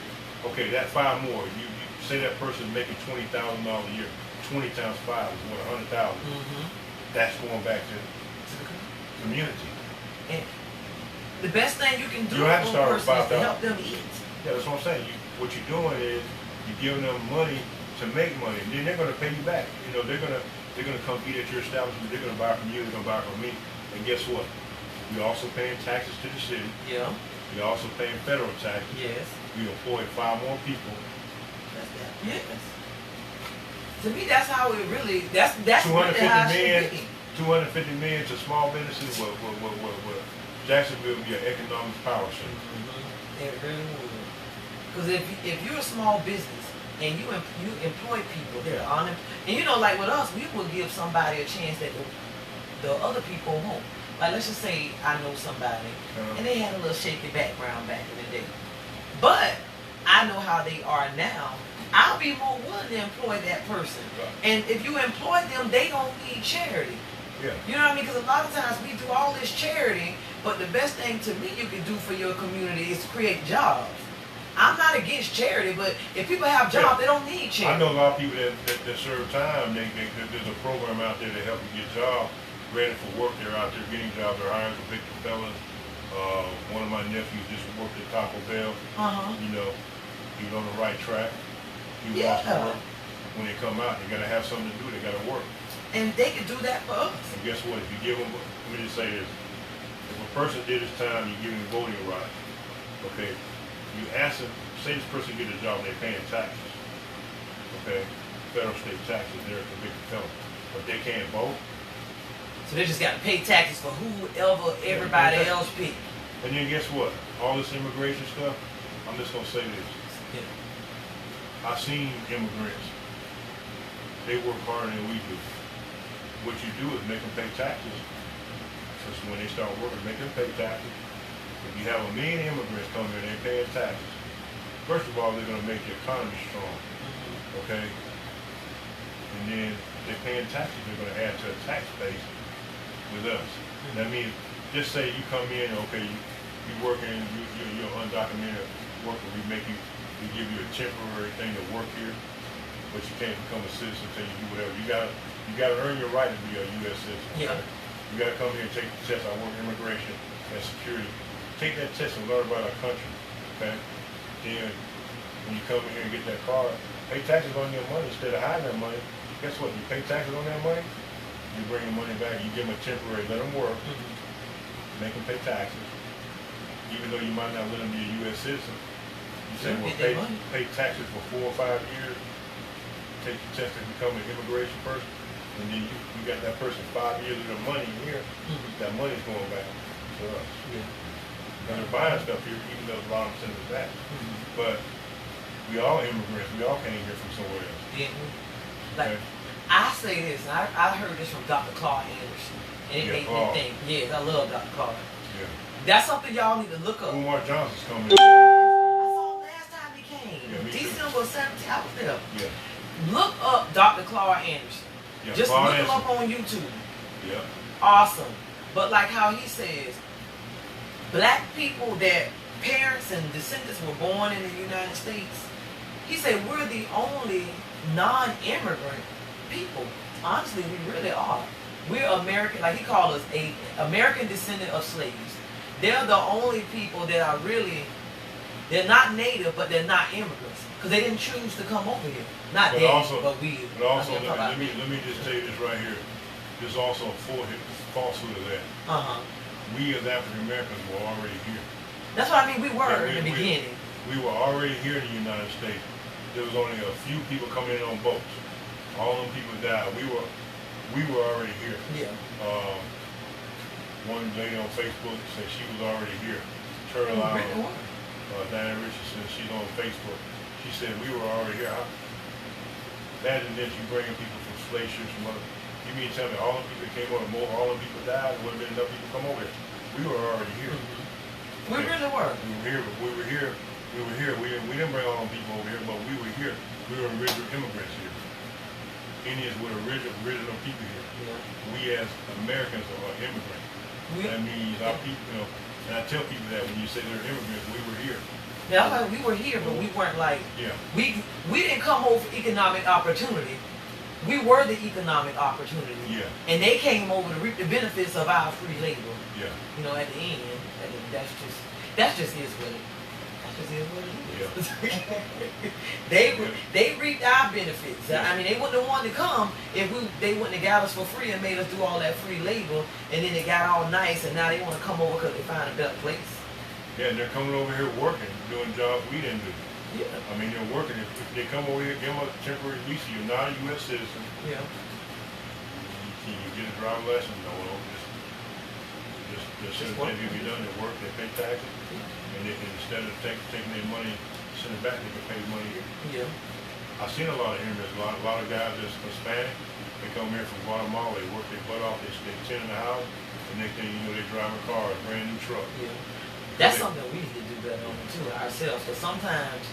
S2: Okay, that 5 more, you say that person's making $20,000 a year. 20 times 5 is what, 100,000. That's going back to the community.
S1: And the best thing you can do
S2: you have to start with 5,000
S1: is to help them eat.
S2: Yeah, that's what I'm saying. What you're doing is you're giving them money to make money, and then they're going to pay you back. They're going to come eat at your establishment. They're going to buy from you. They're going to buy from me. And guess what? We're also paying taxes to the city.
S1: Yeah.
S2: We're also paying federal taxes.
S1: Yes.
S2: We employ 5 more people.
S1: That's that. Yes. To me, that's how it really. That's really how it should be.
S2: 250 million to small businesses. What Jacksonville would be an economic power center.
S1: Mm-hmm. It really would. Because if you're a small business and you employ people that are unemployed, and you know, like with us, we will give somebody a chance that the other people won't. Like, let's just say I know somebody, and they had a little shaky background back in the day. But I know how they are now. I'll be more willing to employ that person.
S2: Right.
S1: And if you employ them, they don't need charity.
S2: Yeah.
S1: You know what I mean? Because a lot of times we do all this charity, but the best thing to me you can do for your community is to create jobs. I'm not against charity, but if people have jobs, they don't need charity.
S2: I know a lot of people that serve time. There's a program out there to help you get jobs, ready for work. They're out there getting jobs. They're hiring for victim fellas. One of my nephews just worked at Taco Bell. You know, he's on the right track. He wants to work. When they come out, they gotta have something to do. They gotta work.
S1: And they can do that for us.
S2: And guess what? If you give them, let me just say this: if a person did his time, you give him voting rights. Okay, you ask them. Say this person get a job, they're paying taxes. Okay, federal, state taxes. They're a convicted felon, but they can't vote.
S1: So they just got to pay taxes for whoever everybody else picked.
S2: And then guess what? All this immigration stuff. I'm just gonna say this.
S1: Yeah.
S2: I've seen immigrants. They work harder than we do. What you do is make them pay taxes. So when they start working, make them pay taxes. If you have a million immigrants come here and they're paying taxes, first of all, they're going to make the economy strong. Okay? And then if they're paying taxes, they're going to add to a tax base with us. That means, just say you come in, okay, you working, you're undocumented worker, we give you a temporary thing to work here, but you can't become a citizen until you do whatever. You gotta earn your right to be a U.S. citizen. Okay?
S1: Yeah.
S2: You gotta come here and take the test. I work immigration and security. Take that test and learn about our country. Okay? Then when you come in here and get that card, pay taxes on your money instead of hiding that money. Guess what? You pay taxes on that money, you bring the money back, you give them a temporary, let them work, make them pay taxes. Even though you might not let them be a U.S. citizen, you say, well, pay taxes for 4 or 5 years, take the test to become an immigration person, and then you got that person 5 years of their money here, that money's going back to us. And they're buying stuff here, even though a lot of them send it back. But we all immigrants, we all came here from somewhere else.
S1: Like, okay. I say this, and I heard this from Dr. Clark Anderson, and it made me think, yes, I love Dr. Clark. Yeah. That's something y'all need to look up.
S2: Umar Johnson's coming.
S1: I saw him last time he came. December 17th, I was there.
S2: Yeah.
S1: Look up Dr. Clark Anderson.
S2: Yeah,
S1: just
S2: Clark
S1: look him
S2: Anderson.
S1: up on YouTube.
S2: Yeah.
S1: Awesome. But like how he says, black people that parents and descendants were born in the United States, he said we're the only non-immigrant people. Honestly, we really are. We're American, like he called us a American descendant of slaves. They're the only people that are really, they're not native, but they're not immigrants. Because they didn't choose to come over here. Not they, but we.
S2: But also, let me just tell you this right here. There's also a falsehood of that. We as African Americans were already here.
S1: That's what I mean, we were in the beginning.
S2: We were already here in the United States. There was only a few people coming in on boats. All them people died. We were already here.
S1: Yeah.
S2: One lady on Facebook said she was already here. Turtle Island. Diana Richardson, she's on Facebook. She said we were already here. Imagine this, you bringing people from slave ships from other. You mean to tell me all the people that came over, all the people died, there wouldn't have been enough people come over here. We were already here.
S1: We really were.
S2: We were here, but we were here. We didn't bring all the people over here, but we were here. We were original immigrants here. Indians were original people here. Yeah. We as Americans are immigrants. That means our people, you know, and I tell people that when you say they're immigrants, we were here.
S1: Yeah, like we were here, but we weren't like, we didn't come over for economic opportunity. We were the economic opportunity. Yeah. And they came over to reap the benefits of our free labor. Yeah. You know, at the end, that's just is what it. That just is what it is. Yeah. they reaped our benefits. Yeah. I mean, they wouldn't have wanted to come if they wouldn't have got us for free and made us do all that free labor, and then it got all nice, and now they want to come over because they find a better place.
S2: Yeah, and they're coming over here working, doing jobs we didn't do.
S1: Yeah.
S2: I mean, they're working. If they come over here, give them a temporary visa. You're not a U.S. citizen.
S1: Yeah.
S2: Can you get a driver's license? No, just certain things can be done. They work, they pay taxes, and instead of taking their money, send it back, they can pay money here.
S1: Yeah.
S2: I've seen a lot of immigrants, a lot of guys that's Hispanic. They come here from Guatemala, they work their butt off, they tend in the house, the next thing you know, they drive a car, a brand new truck.
S1: Yeah. That's something we need to do better on too ourselves. Because sometimes,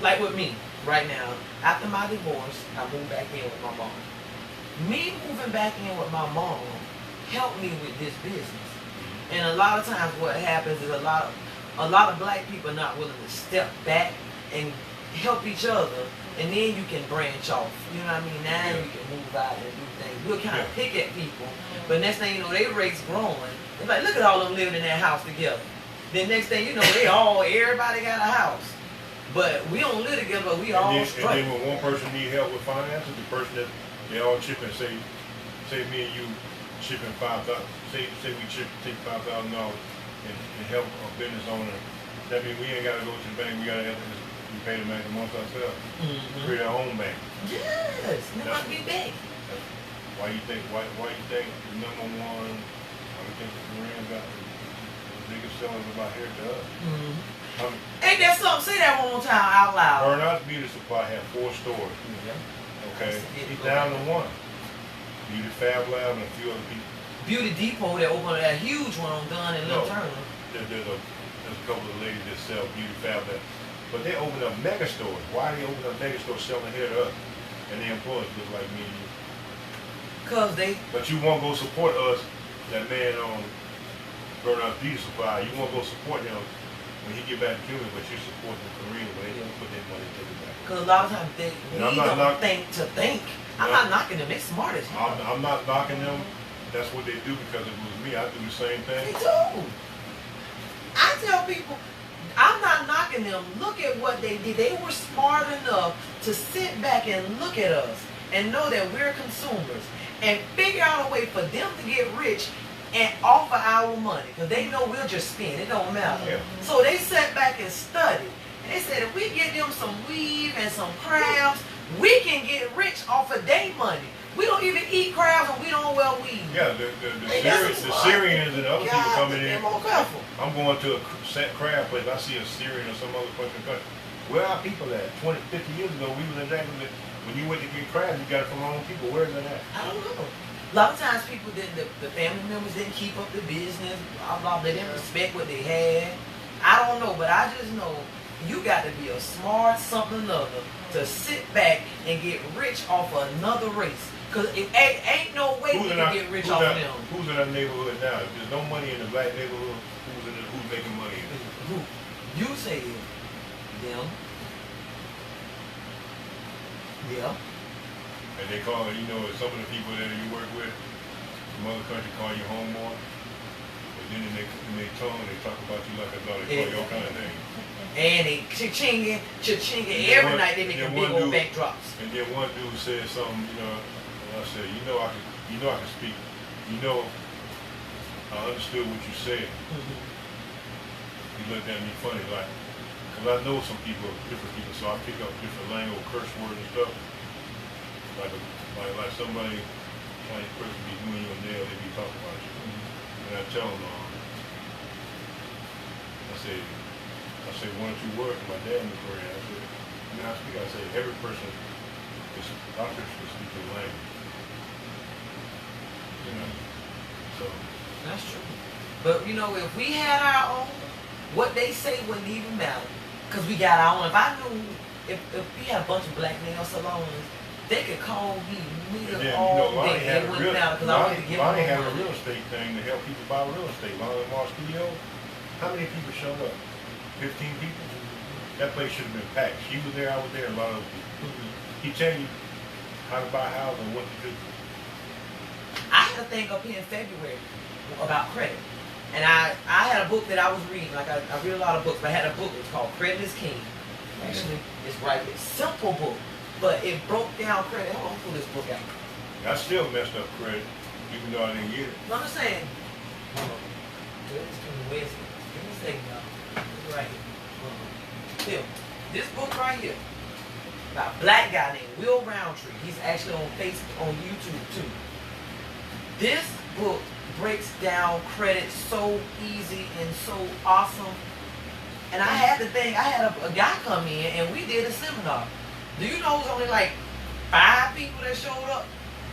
S1: like with me right now, after my divorce, I moved back in with my mom. Me moving back in with my mom helped me with this business. And a lot of times, what happens is a lot of black people not willing to step back and help each other, and then you can branch off. You know what I mean? Now you can move out and do things. We'll kind of pick at people, but next thing you know, their rate's growing. It's like, look at all of them living in that house together. Then next thing you know, everybody got a house. But we don't live together, but we all straight.
S2: And then when one person need help with finances, the person that they all chip in, say me and you chipping $5,000, say we take $5,000 and help a business owner. That means we ain't got to go to the bank. We got to help this. We pay the bank amongst ourselves. Create our own bank.
S1: Yes, it must be big.
S2: Why you think the number one? I think the Koreans got the biggest sellers about here to us.
S1: Ain't that something? Say that one more time out loud.
S2: Bernard's Beauty Supply had 4 stores. Okay, he's down to 1. Beauty Fab Lab and a few other people.
S1: Beauty Depot, that opened that huge one on Dunn and Little Turner.
S2: There's a couple of ladies that sell Beauty Fab Lab. But they open up mega stores. Why they open up mega stores selling here to us? And they employ us just like me and you.
S1: Cause they.
S2: But you won't go support us, that man on Bernard's Beauty Supply. You won't go support him when he get back to Cuba, but you support the Koreans when they put their money and take it back.
S1: Cause a lot of times they don't think to think. I'm not knocking them. They smart as hell.
S2: I'm not knocking them. That's what they do because if it was me, I'd do the same thing.
S1: Me too. I tell people, I'm not knocking them. Look at what they did. They were smart enough to sit back and look at us and know that we're consumers and figure out a way for them to get rich and offer our money because they know we'll just spend. It don't matter.
S2: Yeah.
S1: So they sat back and studied. And they said if we get them some weave and some crabs, we can get rich off of their money. We don't even eat crabs and we don't wear weave.
S2: Yeah, the Syrians and other people coming in. I'm going to a crab place. I see a Syrian or some other country. Where are people at? 20, 50 years ago, we was in that. When you went to get crabs, you got it from our own people. Where is that at?
S1: I don't know. A lot of times people didn't, the family members didn't keep up the business, blah, blah, they didn't respect what they had. I don't know, but I just know you got to be a smart something or another to sit back and get rich off of another race. Because it ain't no way you can get rich off of them.
S2: Who's in that neighborhood now? If there's no money in the black neighborhood, who's making money in it?
S1: Who? You say them. Yeah.
S2: And they call it, some of the people that you work with from other countries call you homeboy. But then in their tongue, they talk about you like a dog. They call you all kind of names. And they cha-chinging. Every night they make big old backdrops. And then one dude said something, I said, I can speak. I understood what you said. He looked at me funny, because I know some people, different people, so I pick up different language, curse words and stuff. Like somebody person be doing you a nail, they be talking about you. And I tell them, I say 1 or 2 words. My dad was Korean. I say every person is to speak your language. So
S1: that's true. But if we had our own, what they say wouldn't even matter. Because we got our own. If I knew, if we had a bunch of black nail salons, they could call me all day. It wouldn't matter because I wanted to give them
S2: Lonnie had a real estate thing to help people buy real estate. Lonnie Moore Studio. How many people showed up? 15 people? That place should have been packed. She was there, I was there, a lot of people. He tell you how to buy a house and what to do.
S1: I had a thing up here in February about credit. And I had a book that I was reading. Like I read a lot of books, but I had a book. It's called Credit is King. Actually, it's right here. Simple book. But it broke down credit. Hold on, pull this book out.
S2: I still messed up credit, even though I didn't get it.
S1: No, I'm just saying. Hold on. Credit is King. Where's it? Give me a second, y'all. It's right here. tell me. This book right here, by a black guy named Will Roundtree. He's actually on Facebook, on YouTube too. This book breaks down credit so easy and so awesome. And I had a guy come in and we did a seminar. Do you know it was only like 5 people that showed up?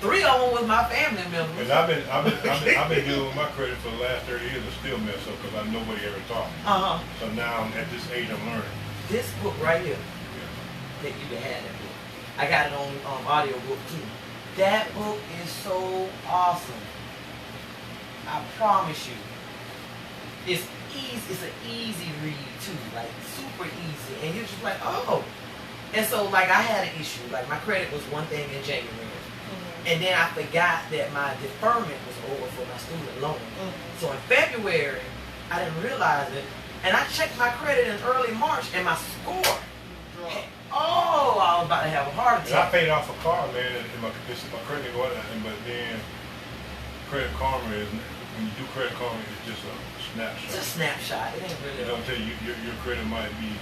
S1: 3 of them was my family members.
S2: And I've been dealing with my credit for the last 30 years and still mess up because nobody ever taught me. So now at this age I'm learning.
S1: This book right here, that you can have that book. I got it on audio book too. That book is so awesome. I promise you. It's easy. It's an easy read too, like super easy. And you're just like, oh. And so like I had an issue. Like my credit was one thing in January. And then I forgot that my deferment was over for my student loan. So in February, I didn't realize it. And I checked my credit in early March and my score. I was about to have a heart attack.
S2: And I paid off a car, man, and my credit go up, but then Credit Karma is, when you do Credit Karma, it's just a snapshot.
S1: It's a snapshot. It ain't really.
S2: You know what I'm telling you, your credit might be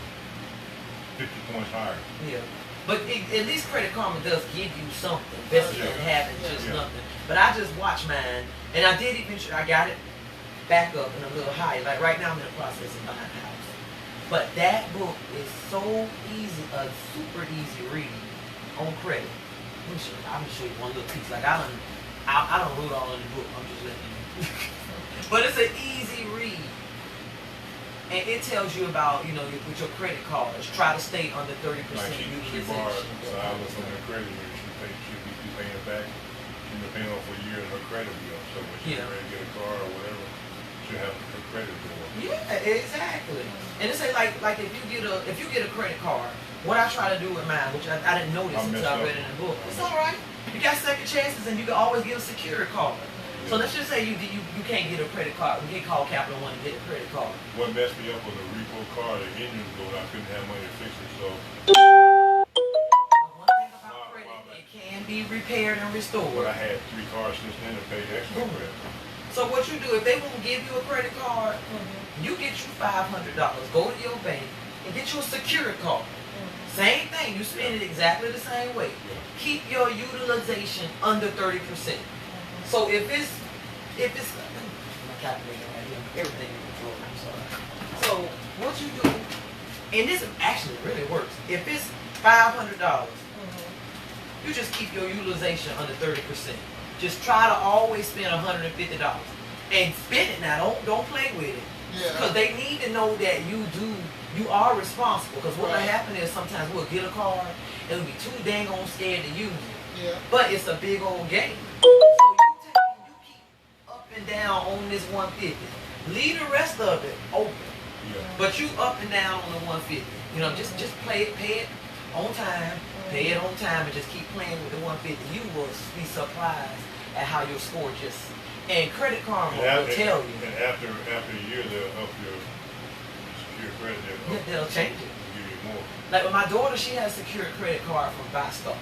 S2: 50 points higher.
S1: Yeah. But at least Credit Karma does give you something better than having just nothing. But I just watched mine, and I did eventually, I got it back up and a little higher. Like right now I'm in the process of buying a house. But that book is so easy, a super easy read on credit. I'm gonna show you one little piece. Like I don't wrote all in the book. I'm just letting you. But it's an easy read. And it tells you about, with your credit cards, try to stay under 30%
S2: she borrowed Silas from her credit union. She'll be paying it back. She's been paying off for years her credit bill. So when she's ready to get a car or whatever, she'll have her credit bill.
S1: Yeah, exactly. And it's like if you get a credit card, what I try to do with mine, which I didn't notice until I read it in the book. It's all right. You got second chances, and you can always get a secured card. So let's just say you can't get a credit card. You can't call Capital One and get a credit card.
S2: What messed me up was a repo car. The engine was going. I couldn't have money to fix it. So
S1: one thing about credit, it can be repaired and restored.
S2: But I had 3 cars since then to pay the extra credit.
S1: So what you do, if they won't give you a credit card, you get you $500. Go to your bank and get you a secured card. Same thing. You spend it exactly the same way. Keep your utilization under 30%. So if it's my calculator right here, everything in control. I'm sorry. So what you do, and this actually really works. If it's $500, you just keep your utilization under 30%. Just try to always spend $150 and spend it now. Don't play with it. Because they need to know that you are responsible. Because what will happen is sometimes we'll get a car and we'll be too dang on scared to use it. But it's a big old game. So you keep up and down on this 150. Leave the rest of it open. But you up and down on the 150. Just pay it on time. Pay it on time and just keep playing with the 150. You will be surprised at how your score just. And Credit Karma will tell you.
S2: And after a year, they'll up your secure credit.
S1: They'll change it.
S2: Give you more.
S1: Like with my daughter, she has a secured credit card from ViStar.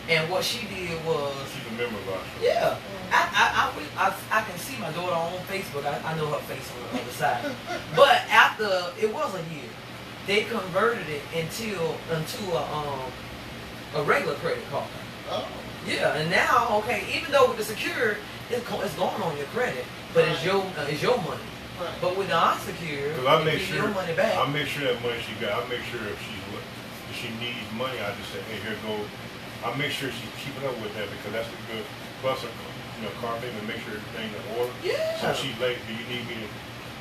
S1: And what she did was.
S2: She's a member of ViStar.
S1: Yeah. I can see my daughter on Facebook. I know her face on the other side. But after, it was a year, they converted it into a regular credit card. Yeah, and now, even though with the secured, it's going on your credit, but it's your money. But with the unsecured,
S2: I make sure
S1: your money back.
S2: I make sure that money she got. I make sure if she needs money, I just say, hey, here go. I make sure she's keeping up with that because that's a good plus a car payment. Make sure everything's in order.
S1: Yeah.
S2: So she's late. Do you need me to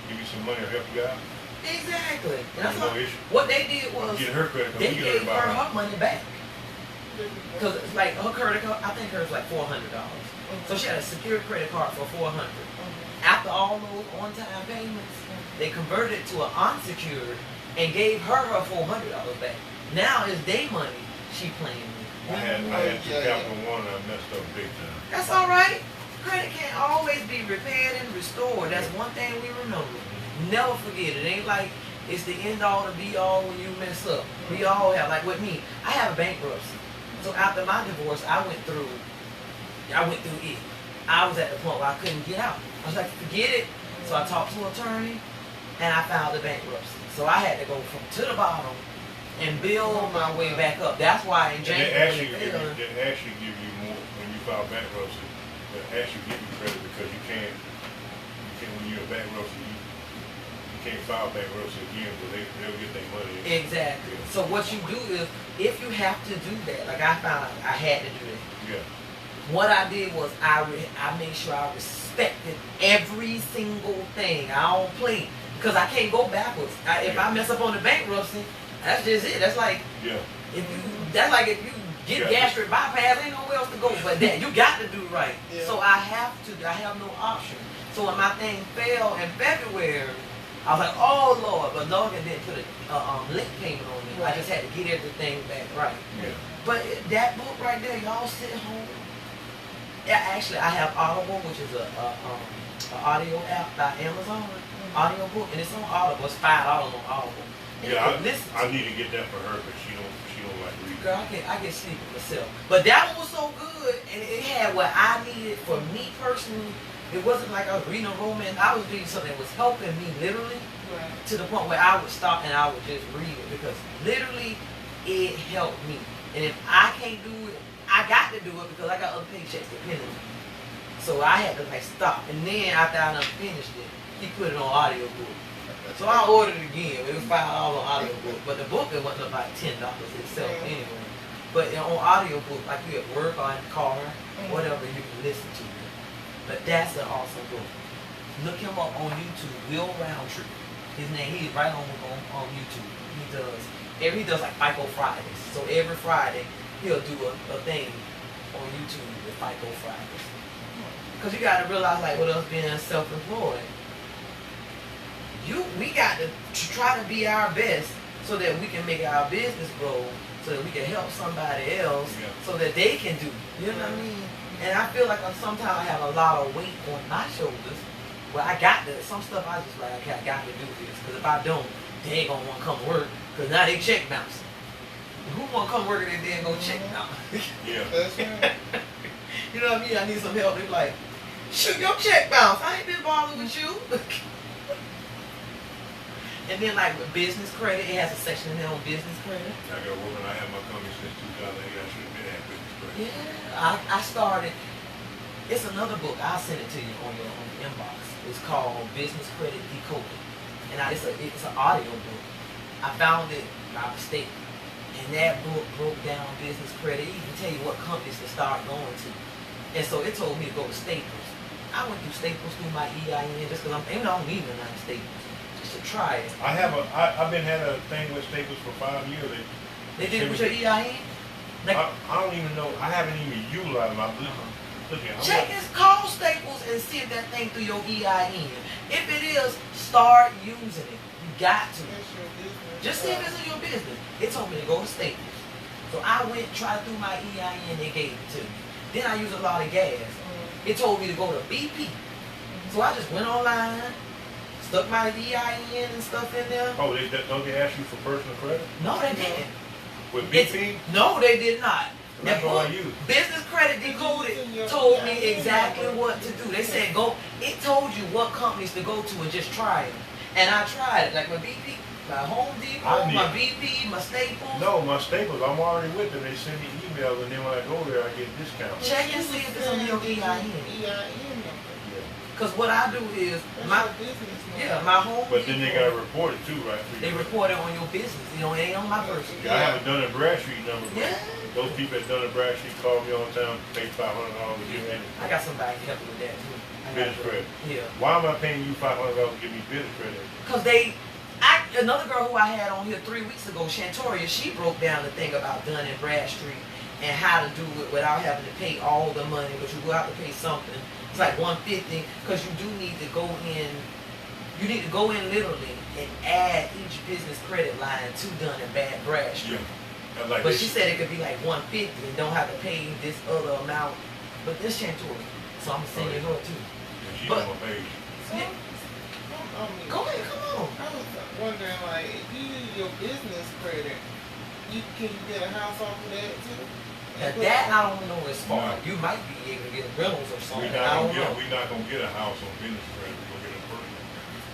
S2: give you some money or help you out?
S1: Exactly. That's
S2: no issue.
S1: What they did was
S2: get her credit.
S1: They gave her money back. Because it's like her credit card, I think hers was like $400. So she had a secured credit card for $400. After all those on-time payments, they converted it to an unsecured and gave her $400 back. Now it's their money she playing with.
S2: I had to Capital One and I messed up big time.
S1: That's all right. Credit can't always be repaired and restored. That's one thing we remember. Never forget it. Ain't like it's the end all to be all when you mess up. We all have, like with me, I have a bankruptcy. So after my divorce, I went through it. I was at the point where I couldn't get out. I was like, forget it. So I talked to an attorney and I filed a bankruptcy. So I had to go to the bottom and build my way back up. That's why in
S2: And they
S1: January,
S2: actually give you more when you file bankruptcy. They actually give you credit because you can't when you're a bankruptcy, you can't file bankruptcy again, but they'll get their money.
S1: Exactly. So what you do is, if you have to do that, like I found out I had to do that.
S2: Yeah.
S1: What I did was I made sure I respected every single thing. I don't play because I can't go backwards. If I mess up on the bankruptcy, that's just it. That's like if you get gastric bypass, ain't nowhere else to go. But that you got to do right. Yeah. So I have no option. So when my thing fell in February, I was like, oh Lord, but Lord didn't put a late payment on me. Right. I just had to get everything back right.
S2: Yeah.
S1: But that book right there, y'all sit home. Yeah, actually, I have Audible, which is a audio app by Amazon, audio book, and it's on Audible. It's $5 on Audible. And
S2: I need to get that for her, but she don't like reading.
S1: Girl, I get sleep myself. But that one was so good, and it had what I needed for me personally. It wasn't like I was reading a romance. I was reading something that was helping me literally to the point where I would stop and I would just read it because literally it helped me. And if I can't do it, I got to do it because I got other paychecks depending on me. So I had to like stop. And then after I done finished it, he put it on audiobook. So I ordered it again. It was $5 on audiobook. But the book, it wasn't about $10 itself anyway. But on audiobook, like you at work or in the car, whatever, you can listen to it. But that's an awesome book. Look him up on YouTube, Will Roundtree. His name, he's right on YouTube. He does like FICO Fridays. So every Friday, he'll do a thing on YouTube with FICO Fridays. Because you got to realize, like with us being self-employed, we got to try to be our best so that we can make our business grow, so that we can help somebody else, so that they can do. You know what I mean? And I feel like sometimes I have a lot of weight on my shoulders. Well, I got to, some stuff I just like, okay, I got to do this. Because if I don't, they ain't going to want to come to work. Because now they check bouncing. Who want to come work and they ain't going to check now?
S2: Yeah. That's right.
S1: You know what I mean? I need some help. They're like, shoot, your check bounce. I ain't been bothering with you. And then like with business credit, it has a section in there on business credit.
S2: I got a woman, I had my company since 2008. I should have been at business credit.
S1: Yeah, I started. It's another book. I'll send it to you on your inbox. It's called Business Credit Decoded, and it's an audio book. I found it by mistake, and that book broke down business credit. It even tell you what companies to start going to, and so it told me to go to Staples. I went through Staples through my EIN just because I don't need a nice Staples just to try it.
S2: I've been had a thing with Staples for 5 years.
S1: They did it with your EIN.
S2: Like, I don't even know. I haven't even utilized my
S1: check his call Staples and see if that thing through your EIN. If it is, start using it. You got to. Just see if it's in your business. It told me to go to Staples. So I went, tried through my EIN, they gave it to me. Then I use a lot of gas. It told me to go to BP. So I just went online, stuck my EIN and stuff in there.
S2: Oh, don't they ask you for personal credit?
S1: No, they didn't.
S2: With BP?
S1: No, they did not.
S2: That's all I use.
S1: Business Credit Decoded told me exactly what to do. They said go. It told you what companies to go to and just try it. And I tried it. Like my BP, my Home Depot, my BP, my Staples.
S2: No, my Staples. I'm already with them. They send me emails, and then when I go there, I get discounts.
S1: Check and see if it's on your EIN. Because what I do is my Home.
S2: But then they gotta report it too, right?
S1: They report it on your business. You know, it ain't on my personal.
S2: I haven't done a Bradstreet number.
S1: Yeah.
S2: Those people that done a Bradstreet call me all the time, pay $500 to give me.
S1: I got somebody helping with that too.
S2: Business credit.
S1: Yeah.
S2: Why am I paying you $500 to give me business credit?
S1: Because another girl who I had on here 3 weeks ago, Shantoria, she broke down the thing about Dun and Bradstreet and how to do it without having to pay all the money, but you will have to pay something. It's like $150 because you do need to go in. You need to go in literally and add each business credit line to Dun and Bradstreet.
S2: Yeah. Like
S1: but she said it could be like $150 and don't have to pay this other amount. But this Shantoria, so I'm sending her too.
S2: Yeah, she's on my page.
S1: Go ahead, come on.
S3: I was wondering, like, if you use your business credit, can you get a house off of that too?
S1: Now that I don't know as far. You might be able to get rentals or something.
S2: We're not gonna get a house on business credit. We're gonna get a personal.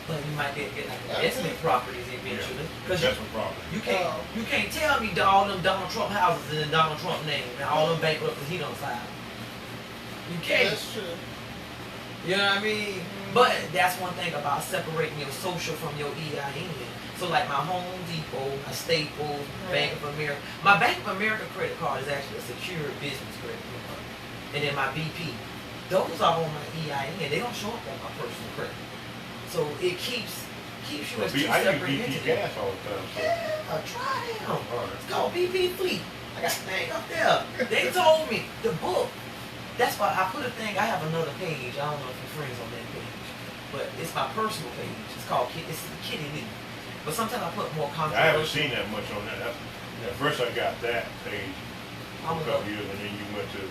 S1: But you might get like investment properties eventually. Because
S2: investment property.
S1: you can't tell me all them Donald Trump houses in the Donald Trump name and all them bankruptcies he done filed. You can't.
S3: That's true.
S1: You know what I mean? But that's one thing about separating your social from your EIN. So like my Home Depot, my Staples, Bank of America. My Bank of America credit card is actually a secured business credit card. And then my BP. Those are on my EIN. They don't show up on my personal credit. So it keeps you as two separate entities.
S2: Gas all the time. So.
S1: Yeah, try them.
S2: Right.
S1: It's called BP Fleet. I got the thing up there. They told me the book. That's why I put a thing. I have another page. I don't know if you're friends on that page, but it's my personal page. It's called it's Kitty Lee. But sometimes I put more content.
S2: I haven't seen that much on that. At first I got that page a couple years, and then you went to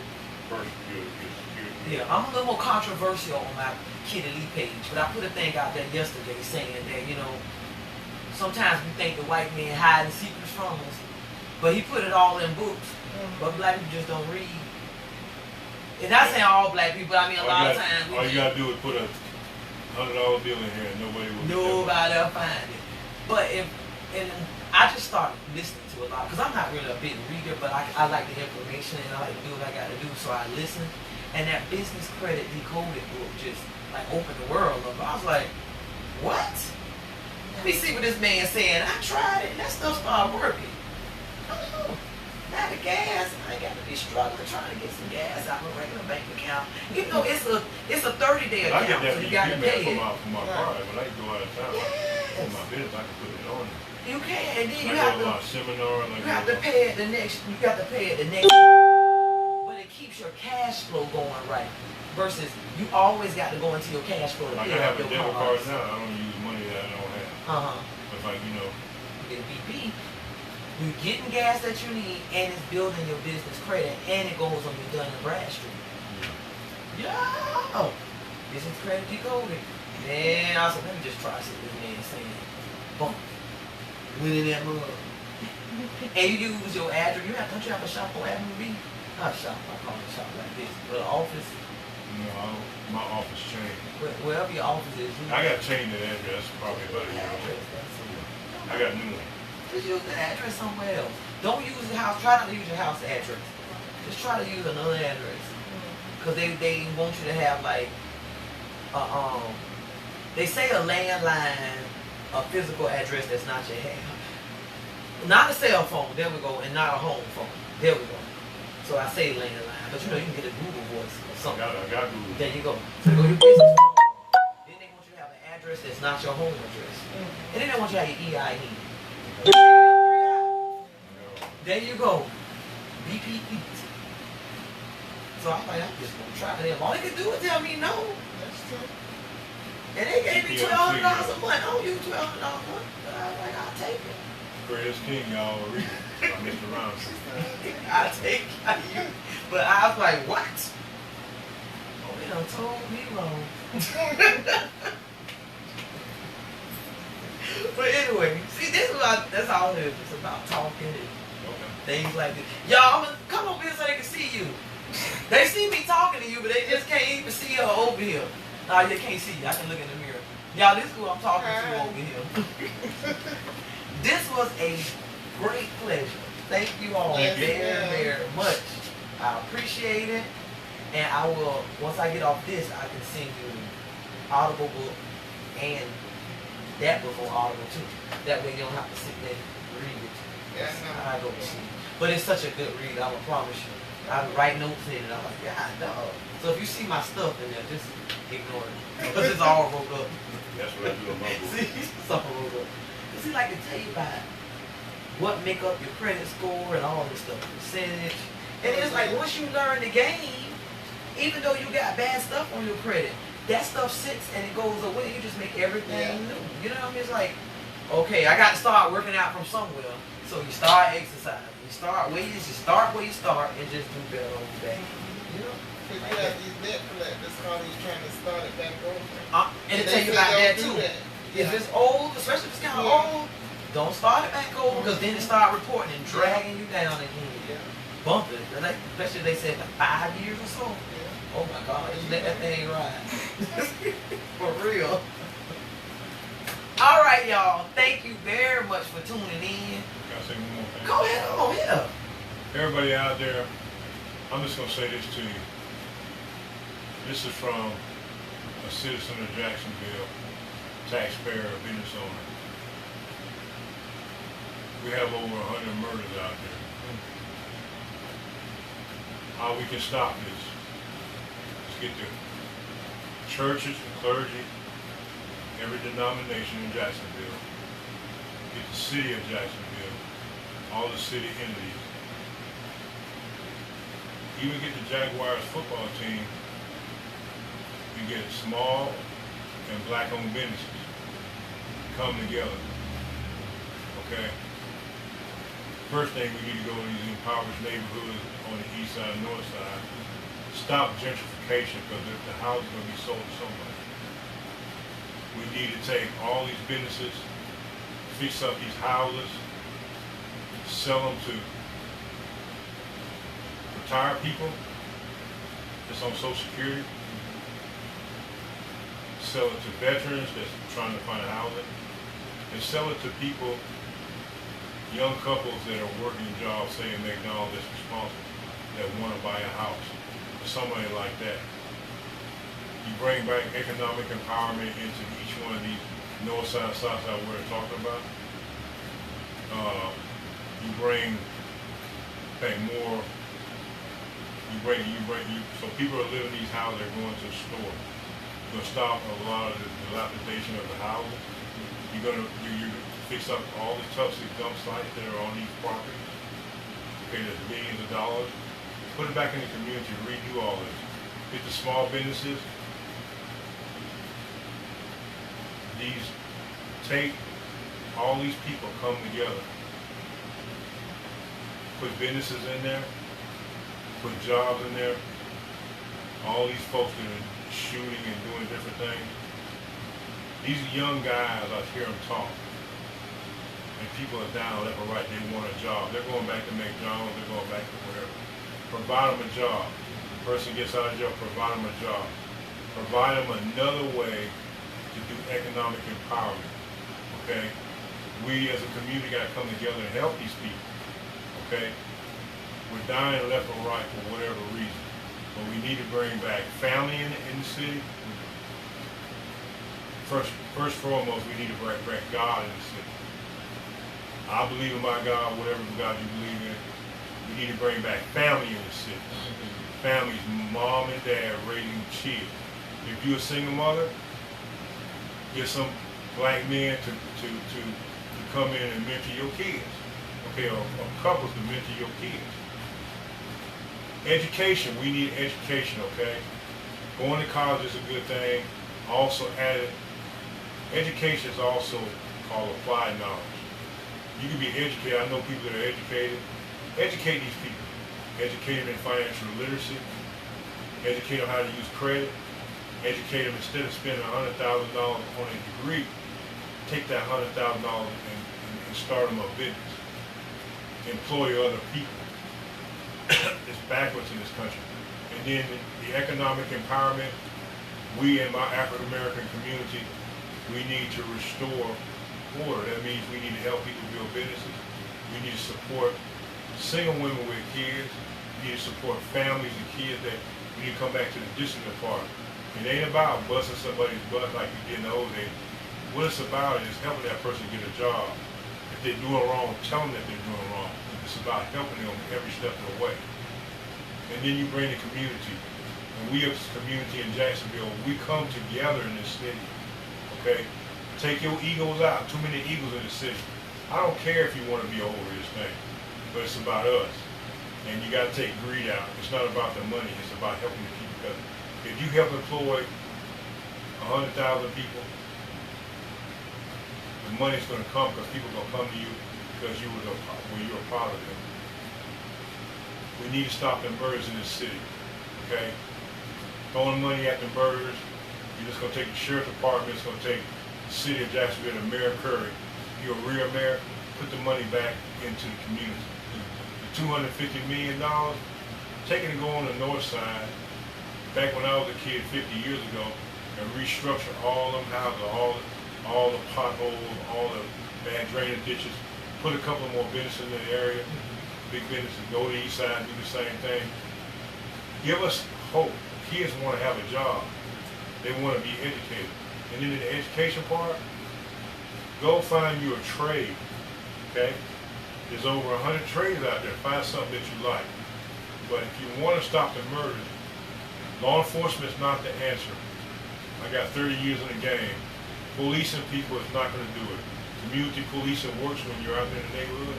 S2: first your security.
S1: Yeah, I'm a little more controversial on my Kitty Lee page, but I put a thing out there yesterday saying that, you know, sometimes we think the white man hiding secrets from us, but he put it all in books, but black people just don't read. And not saying all black people, I mean a lot of times.
S2: All you gotta do is put a $100 bill in here and nobody will
S1: find it. But and I just started listening to a lot, because I'm not really a big reader, but I like the information and I like to do what I gotta do, so I listen. And that business credit decoded book just like opened the world up. I was like, what? Let me see what this man's saying. I tried it and that stuff started working. Now the gas, I ain't got to be struggling trying to get some gas out of a regular bank account. Even though it's a 30-day account,
S2: I get that
S1: so you got to pay it.
S2: For my car, but I can go out of town. For my business, I can put it on.
S1: You can, and then you
S2: have
S1: have to.
S2: Seminar,
S1: you have to pay it the next. You got to pay it the next. But it keeps your cash flow going right. Versus you always got to go into your cash flow to
S2: pay
S1: up
S2: your
S1: your
S2: card now. I don't use money that I don't have. It's like, you know.
S1: You get BP. You're getting gas that you need, and it's building your business credit, and it goes on your Dun & Bradstreet. Yeah. Business credit decoded. Man, I said, let me just try to see what this man is saying. Boom. Went in that mug. And you use your address. Don't you have a shop on Avenue B? Not a shop, I call it a shop like this. But an office.
S2: No, my office changed.
S1: Wherever your office is.
S2: I got changed the address probably about a year ago. I got a new one.
S1: Just use the address somewhere else. Don't use the house. Try not to use your house address. Just try to use another address. Because they want you to have like, they say a landline, a physical address that's not your house. Not a cell phone, there we go, and not a home phone. There we go. So I say landline, but you know you can get a Google voice or something.
S2: I got Google.
S1: There you go. So you go to your business phone. Then they want you to have an address that's not your home address. And then they want you to have your EIN. There you go. BP. So I'm like, I'm just gonna try them. All they can do is tell me no.
S3: That's true.
S1: And they gave me $1,200 a month. I don't use $1,200 a month. But I was like, I'll take it.
S2: Greatest King, y'all read it. Mr. Robinson.
S1: I'll take it. But I was like, what? Oh, they done told me wrong. But anyway, see, that's all it is. It's about talking and things like this. Y'all, come over here so they can see you. They see me talking to you, but they just can't even see her over here. Nah, they can't see you. I can look in the mirror. Y'all, this is who I'm talking to over here. This was a great pleasure. Thank you all very much. I appreciate it. And I will, once I get off this, I can send you Audible book and that book on Audible too. That way you don't have to sit there and read it. I go to sleep. But it's such a good read, I will promise you. I write notes in it. I'm like, God, no. So if you see my stuff in there, just ignore it. Because it's all rolled up.
S2: That's what I do in my book.
S1: See, it's all rolled up. Because he like to tell you about what make up your credit score and all this stuff, percentage. And it's like once you learn the game, even though you got bad stuff on your credit, that stuff sits and it goes away. You just make everything new. You know what I mean? It's like, okay, I got to start working out from somewhere. So you start exercising. You start where you start and just do better on your back. You know?
S3: Because you have these debt collectors calling you trying to start it back over.
S1: And they tell you about that too. If it's old, especially if it's kind of old, don't start it back over because then it start reporting and dragging you down again. Bump it. Especially if they said 5 years or so. Oh my God, just let that thing ride. For real. right, y'all. Thank you very much for tuning in.
S2: Can I say one more thing?
S1: Go ahead on, yeah.
S2: Everybody out there, I'm just going to say this to you. This is from a citizen of Jacksonville, taxpayer, business owner. We have over 100 murders out there. How we can stop this is get the churches and clergy, every denomination in Jacksonville, get the city of Jacksonville, all the city entities, even get the Jaguars football team, and get small and black-owned businesses come together. Okay? First thing, we need to go to these impoverished neighborhoods on the east side and north side. Stop gentrification, because the house is going to be sold to somebody. We need to take all these businesses, fix up these houses, sell them to retired people that's on Social Security, sell it to veterans that's trying to find housing, and sell it to people, young couples that are working jobs, say in McDonald's, that's responsible, that want to buy a house, or somebody like that. You bring back economic empowerment into each one of these north side, south side we're talking about. You bring back more. So people are living in these houses, they're going to the store. You're gonna stop a lot of the dilapidation of the houses. You're gonna fix up all the toxic dump sites that are on these properties. Okay, there's billions of dollars. Put it back in the community, redo all this. Get the small businesses. Take all these people come together. Put businesses in there. Put jobs in there. All these folks that are shooting and doing different things. These are young guys, I hear them talk. And people are down left or right, they want a job. They're going back to McDonald's, they're going back to wherever. Provide them a job. Person gets out of jail, provide them a job. Provide them another way to do economic empowerment. Okay? We as a community got to come together and help these people. Okay? We're dying left or right for whatever reason. But we need to bring back family in the city. First foremost, we need to bring back God in the city. I believe in my God, whatever God you believe in. We need to bring back family in the city. Families, mom and dad raising kids. If you're a single mother, get some black men to come in and mentor your kids. Okay, or couples to mentor your kids. Education, we need education, okay? Going to college is a good thing. Also added, education is also called applied knowledge. You can be educated. I know people that are educated. Educate these people. Educate them in financial literacy. Educate them how to use credit. Educate them instead of spending $100,000 on a degree, take that $100,000 and start them a business. Employ other people. It's backwards in this country. And then the economic empowerment, we in my African American community, we need to restore order. That means we need to help people build businesses. We need to support single women with kids. We need to support families and kids that we need to come back to the discipline part. It ain't about busting somebody's butt like we did in the old days. What it's about is helping that person get a job. If they're doing wrong, tell them that they're doing wrong. It's about helping them every step of the way. And then you bring the community. And we as a community in Jacksonville, we come together in this city. Okay? Take your egos out. Too many egos in the city. I don't care if you want to be over this thing, but it's about us. And you got to take greed out. It's not about the money. It's about helping the people. Because if you help employ 100,000 people, the money's going to come because people are going to come to you because you're a part of them. We need to stop the murders in this city. Okay? Throwing money at the murders. You're just going to take the sheriff department. It's going to take the city of Jacksonville and Mayor Curry. You're a real mayor. Put the money back into the community. The $250 million, take it and go on the north side. Back when I was a kid 50 years ago, and restructure all them houses, all the potholes, all the bad drainage ditches. Put a couple more businesses in the area, big businesses, go to the east side, do the same thing. Give us hope. Kids want to have a job. They want to be educated. And then in the education part, go find you a trade, okay? There's over 100 trades out there. Find something that you like. But if you want to stop the murders, law enforcement is not the answer. I got 30 years in the game. Policing people is not going to do it. Community policing works when you're out there in the neighborhood,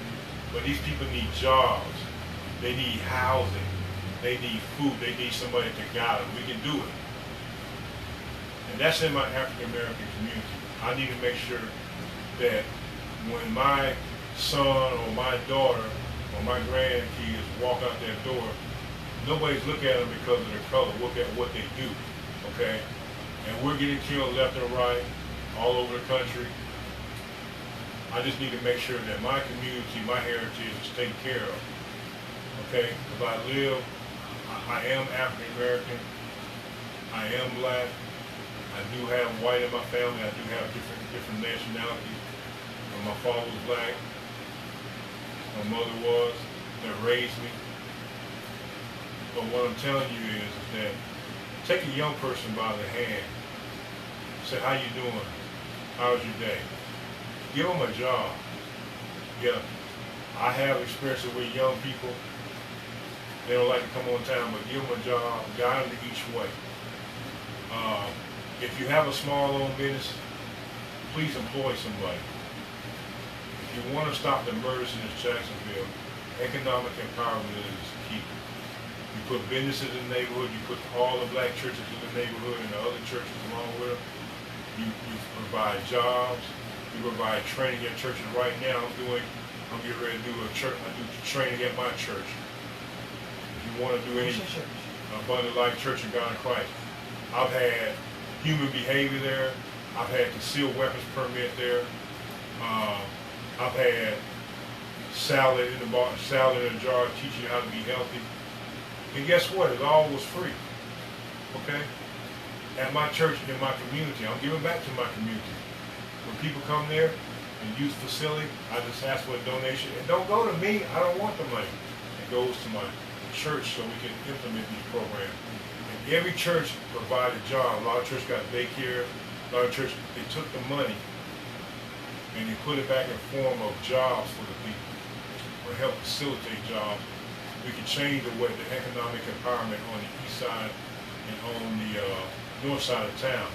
S2: but these people need jobs. They need housing. They need food. They need somebody to guide them. We can do it. And that's in my African American community. I need to make sure that when my son or my daughter or my grandkids walk out that door, nobody's looking at them because of their color. Look at what they do, okay? And we're getting killed left and right all over the country. I just need to make sure that my community, my heritage is taken care of, okay? Because I am African American, I am black, I do have white in my family, I do have different nationalities. My father was black, my mother was, that raised me. But what I'm telling you is that take a young person by the hand, say, how you doing? How's your day? Give them a job. Yeah, I have experiences with young people. They don't like to come on time, but give them a job, guide them to each way. If you have a small-owned business, please employ somebody. If you want to stop the murders in this Jacksonville, economic empowerment is key. You put businesses in the neighborhood, you put all the black churches in the neighborhood and the other churches along with them. You provide jobs, you provide training at churches. Right now I'm getting ready to do I do training at my church. If you want to do any Abundant Life Church of God in Christ. I've had human behavior there. I've had concealed weapons permit there. I've had salad in a jar, teaching you how to be healthy. And guess what? It all was free. Okay? At my church, in my community, I'm giving back to my community. When people come there and use the facility, I just ask for a donation. And don't go to me. I don't want the money. It goes to my church so we can implement these programs. And every church provided a job. A lot of churches got daycare. A lot of churches, they took the money and they put it back in form of jobs for the people, or help facilitate jobs. We can change the economic empowerment on the east side and on the north side of town,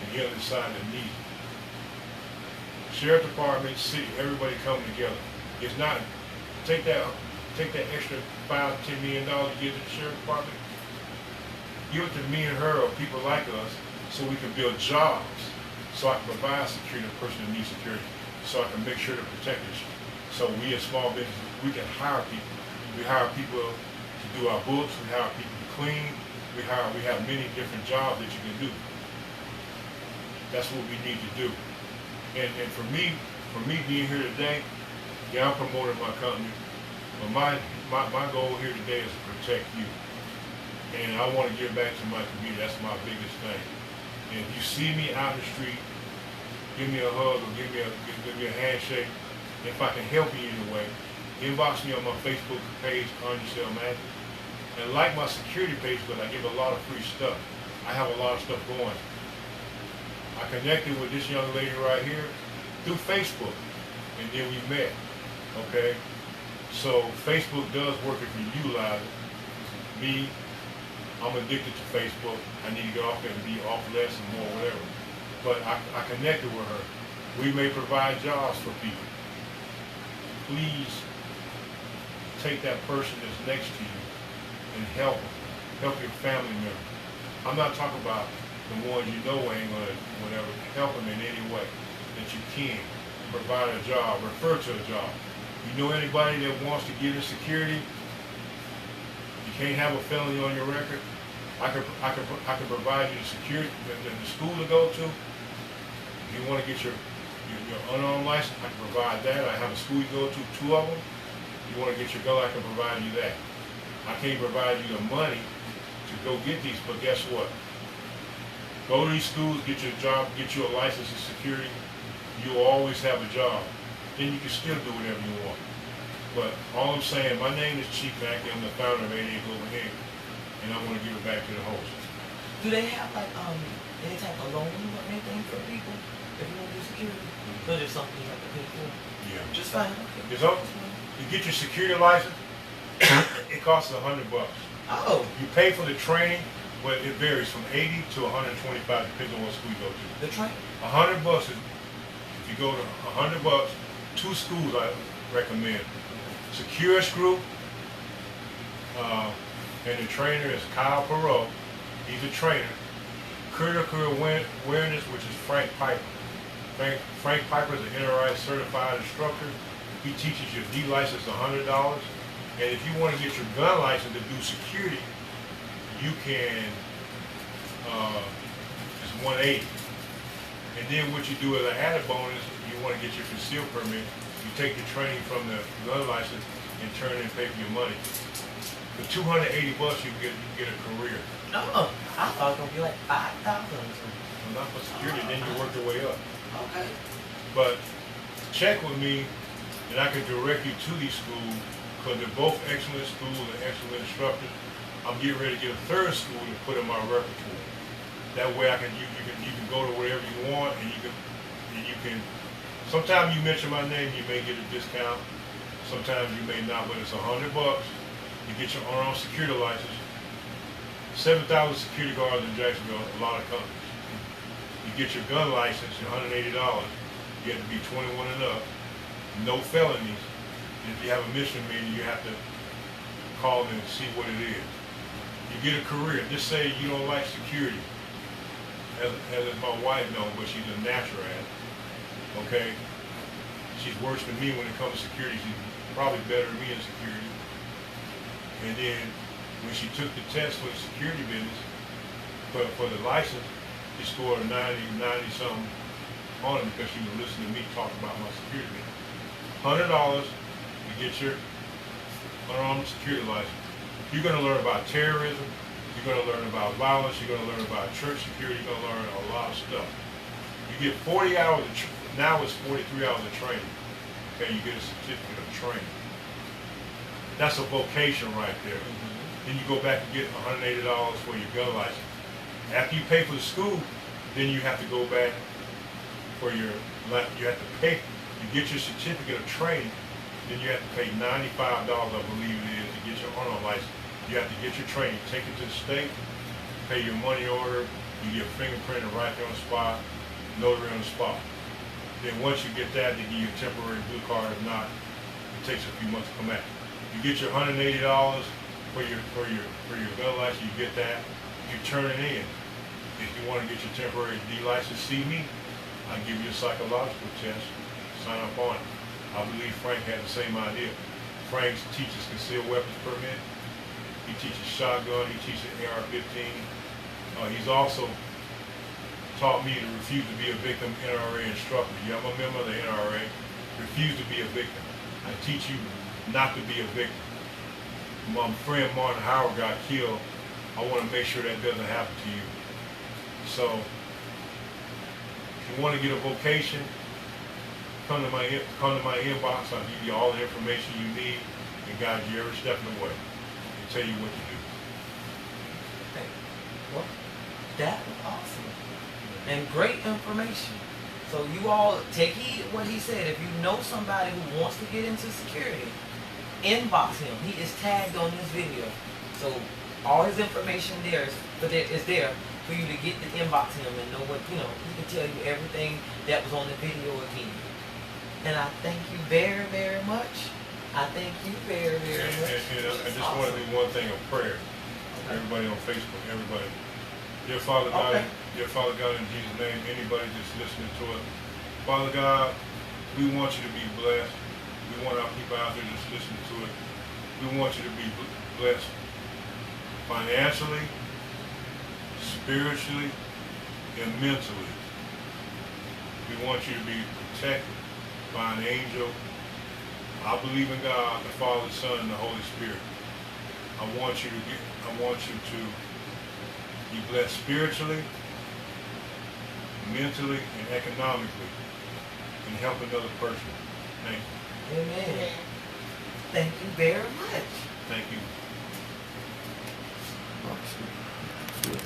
S2: and the other side that need it. Sheriff Department, city, everybody coming together. It's not take that extra $5–10 million you give to the Sheriff Department, give it to me and her or people like us, so we can build jobs, so I can provide security to the person that needs security, so I can make sure to protect us. So we as small businesses, we can hire people. We hire people to do our books, we hire people to clean, we have many different jobs that you can do. That's what we need to do. And for me being here today, yeah, I'm promoting my company, but my goal here today is to protect you. And I want to give back to my community. That's my biggest thing. And if you see me out in the street, give me a hug or give me a handshake. If I can help you in any way, inbox me on my Facebook page, Andreas Mackey, and like my security page, because I give a lot of free stuff. I have a lot of stuff going. I connected with this young lady right here through Facebook, and then we met, okay? So Facebook does work if you utilize it. Me, I'm addicted to Facebook. I need to get off it and be off less and more, whatever. But I connected with her. We may provide jobs for people. Please take that person that's next to you and help them. Help your family member. I'm not talking about the ones you know ain't gonna whatever. Help them in any way that you can. Provide a job. Refer to a job. You know anybody that wants to get in security? You can't have a felony on your record. I can provide you the security, the school to go to. If you want to get your unarmed license, I can provide that. I have a school you go to, 2 of them. You want to get your gun, I can provide you that. I can't provide you the money to go get these, but guess what? Go to these schools, get your job, get you a license in security, you'll always have a job. Then you can still do whatever you want. But all I'm saying, my name is Chief Mackey. I'm the founder of 88 Global Inc. And I want to give it back to the host.
S1: Do they have like any type of loan or anything for people if you want to do security? So there's something you have to pay for?
S2: Yeah.
S1: Just fine. Okay.
S2: It's up. You get your security license, it costs $100.
S1: Oh.
S2: You pay for the training, but it varies from 80 to 125, depends on what school you go to.
S1: The train?
S2: $100 is, if you go to $100, 2 schools I recommend. Securus Group, and the trainer is Kyle Perot. He's a trainer. Critical Awareness, which is Frank Piper. Frank Piper is an NRI certified instructor. He teaches your D license $100. And if you want to get your gun license to do security, you can, it's $180. And then what you do as an added bonus, you want to get your concealed permit, you take the training from the gun license and turn it and pay for your money. For $280, you get a career.
S1: No, I thought it was going to be like $5,000 or something.
S2: Well, not for security, then you work your way up.
S1: Okay.
S2: But check with me, and I can direct you to these schools, because they're both excellent schools and excellent instructors. I'm getting ready to get a 3rd school to put in my repertoire. That way you can go to wherever you want, and you can. Sometimes you mention my name, you may get a discount. Sometimes you may not, but it's $100. You get your own security license. 7,000 security guards in Jacksonville, a lot of companies. You get your gun license, $180. You have to be 21 and up. No felonies. And if you have a misdemeanor, you have to call them and see what it is. You get a career. Just say you don't like security. As my wife knows, but she's a natural at it. Okay? She's worse than me when it comes to security. She's probably better than me in security. And then when she took the test for the security business, for the license, she scored 90 something on it because she was listening to me talk about my security business. $100, you get your unarmed security license. You're going to learn about terrorism. You're going to learn about violence. You're going to learn about church security. You're going to learn a lot of stuff. You get 40 hours of now it's 43 hours of training. Okay, you get a certificate of training. That's a vocation right there. Then you go back and get $180 for your gun license. After you pay for the school, then you have to go back for you have to pay, you get your certificate of training, then you have to pay $95, I believe it is, to get your unarmed license. You have to get your training, take it to the state, pay your money order, you get fingerprinted right there on the spot, notary on the spot. Then once you get that, they give you a temporary blue card. If not, it takes a few months to come back. You get your $180 for your gun license, you get that, you turn it in. If you want to get your temporary D license, see me, I'll give you a psychological test, sign up on it. I believe Frank had the same idea. Frank teaches concealed weapons permit, he teaches shotgun, he teaches AR-15. He's also taught me to refuse to be a victim NRA instructor. Yeah, I'm a member of the NRA. Refuse to be a victim. I teach you not to be a victim. My friend Martin Howard got killed. I want to make sure that doesn't happen to you. So, if you want to get a vocation, come to my inbox. I'll give you all the information you need and guide you every step of the way and tell you what to do.
S1: Hey, well, that was awesome and great information. So you all take heed of what he said. If you know somebody who wants to get into security, inbox him. He is tagged on this video. So all his information there is there for you to get to inbox him and know what, he can tell you everything that was on the video again. And I thank you very, very much. I thank you very, very much.
S2: And I just want to do one thing of prayer. Okay. Everybody on Facebook, everybody. Dear Father God, dear Father God, in Jesus' name, anybody just listening to it, Father God, we want you to be blessed. We want our people out there just listening to it. We want you to be blessed financially, spiritually, and mentally. We want you to be protected by an angel. I believe in God, the Father, the Son, and the Holy Spirit. I want you to be blessed spiritually, mentally, and economically. and help another person. Thank you.
S1: Amen.
S3: Amen.
S1: Thank you very much.
S2: Thank you.
S1: Oh, shoot.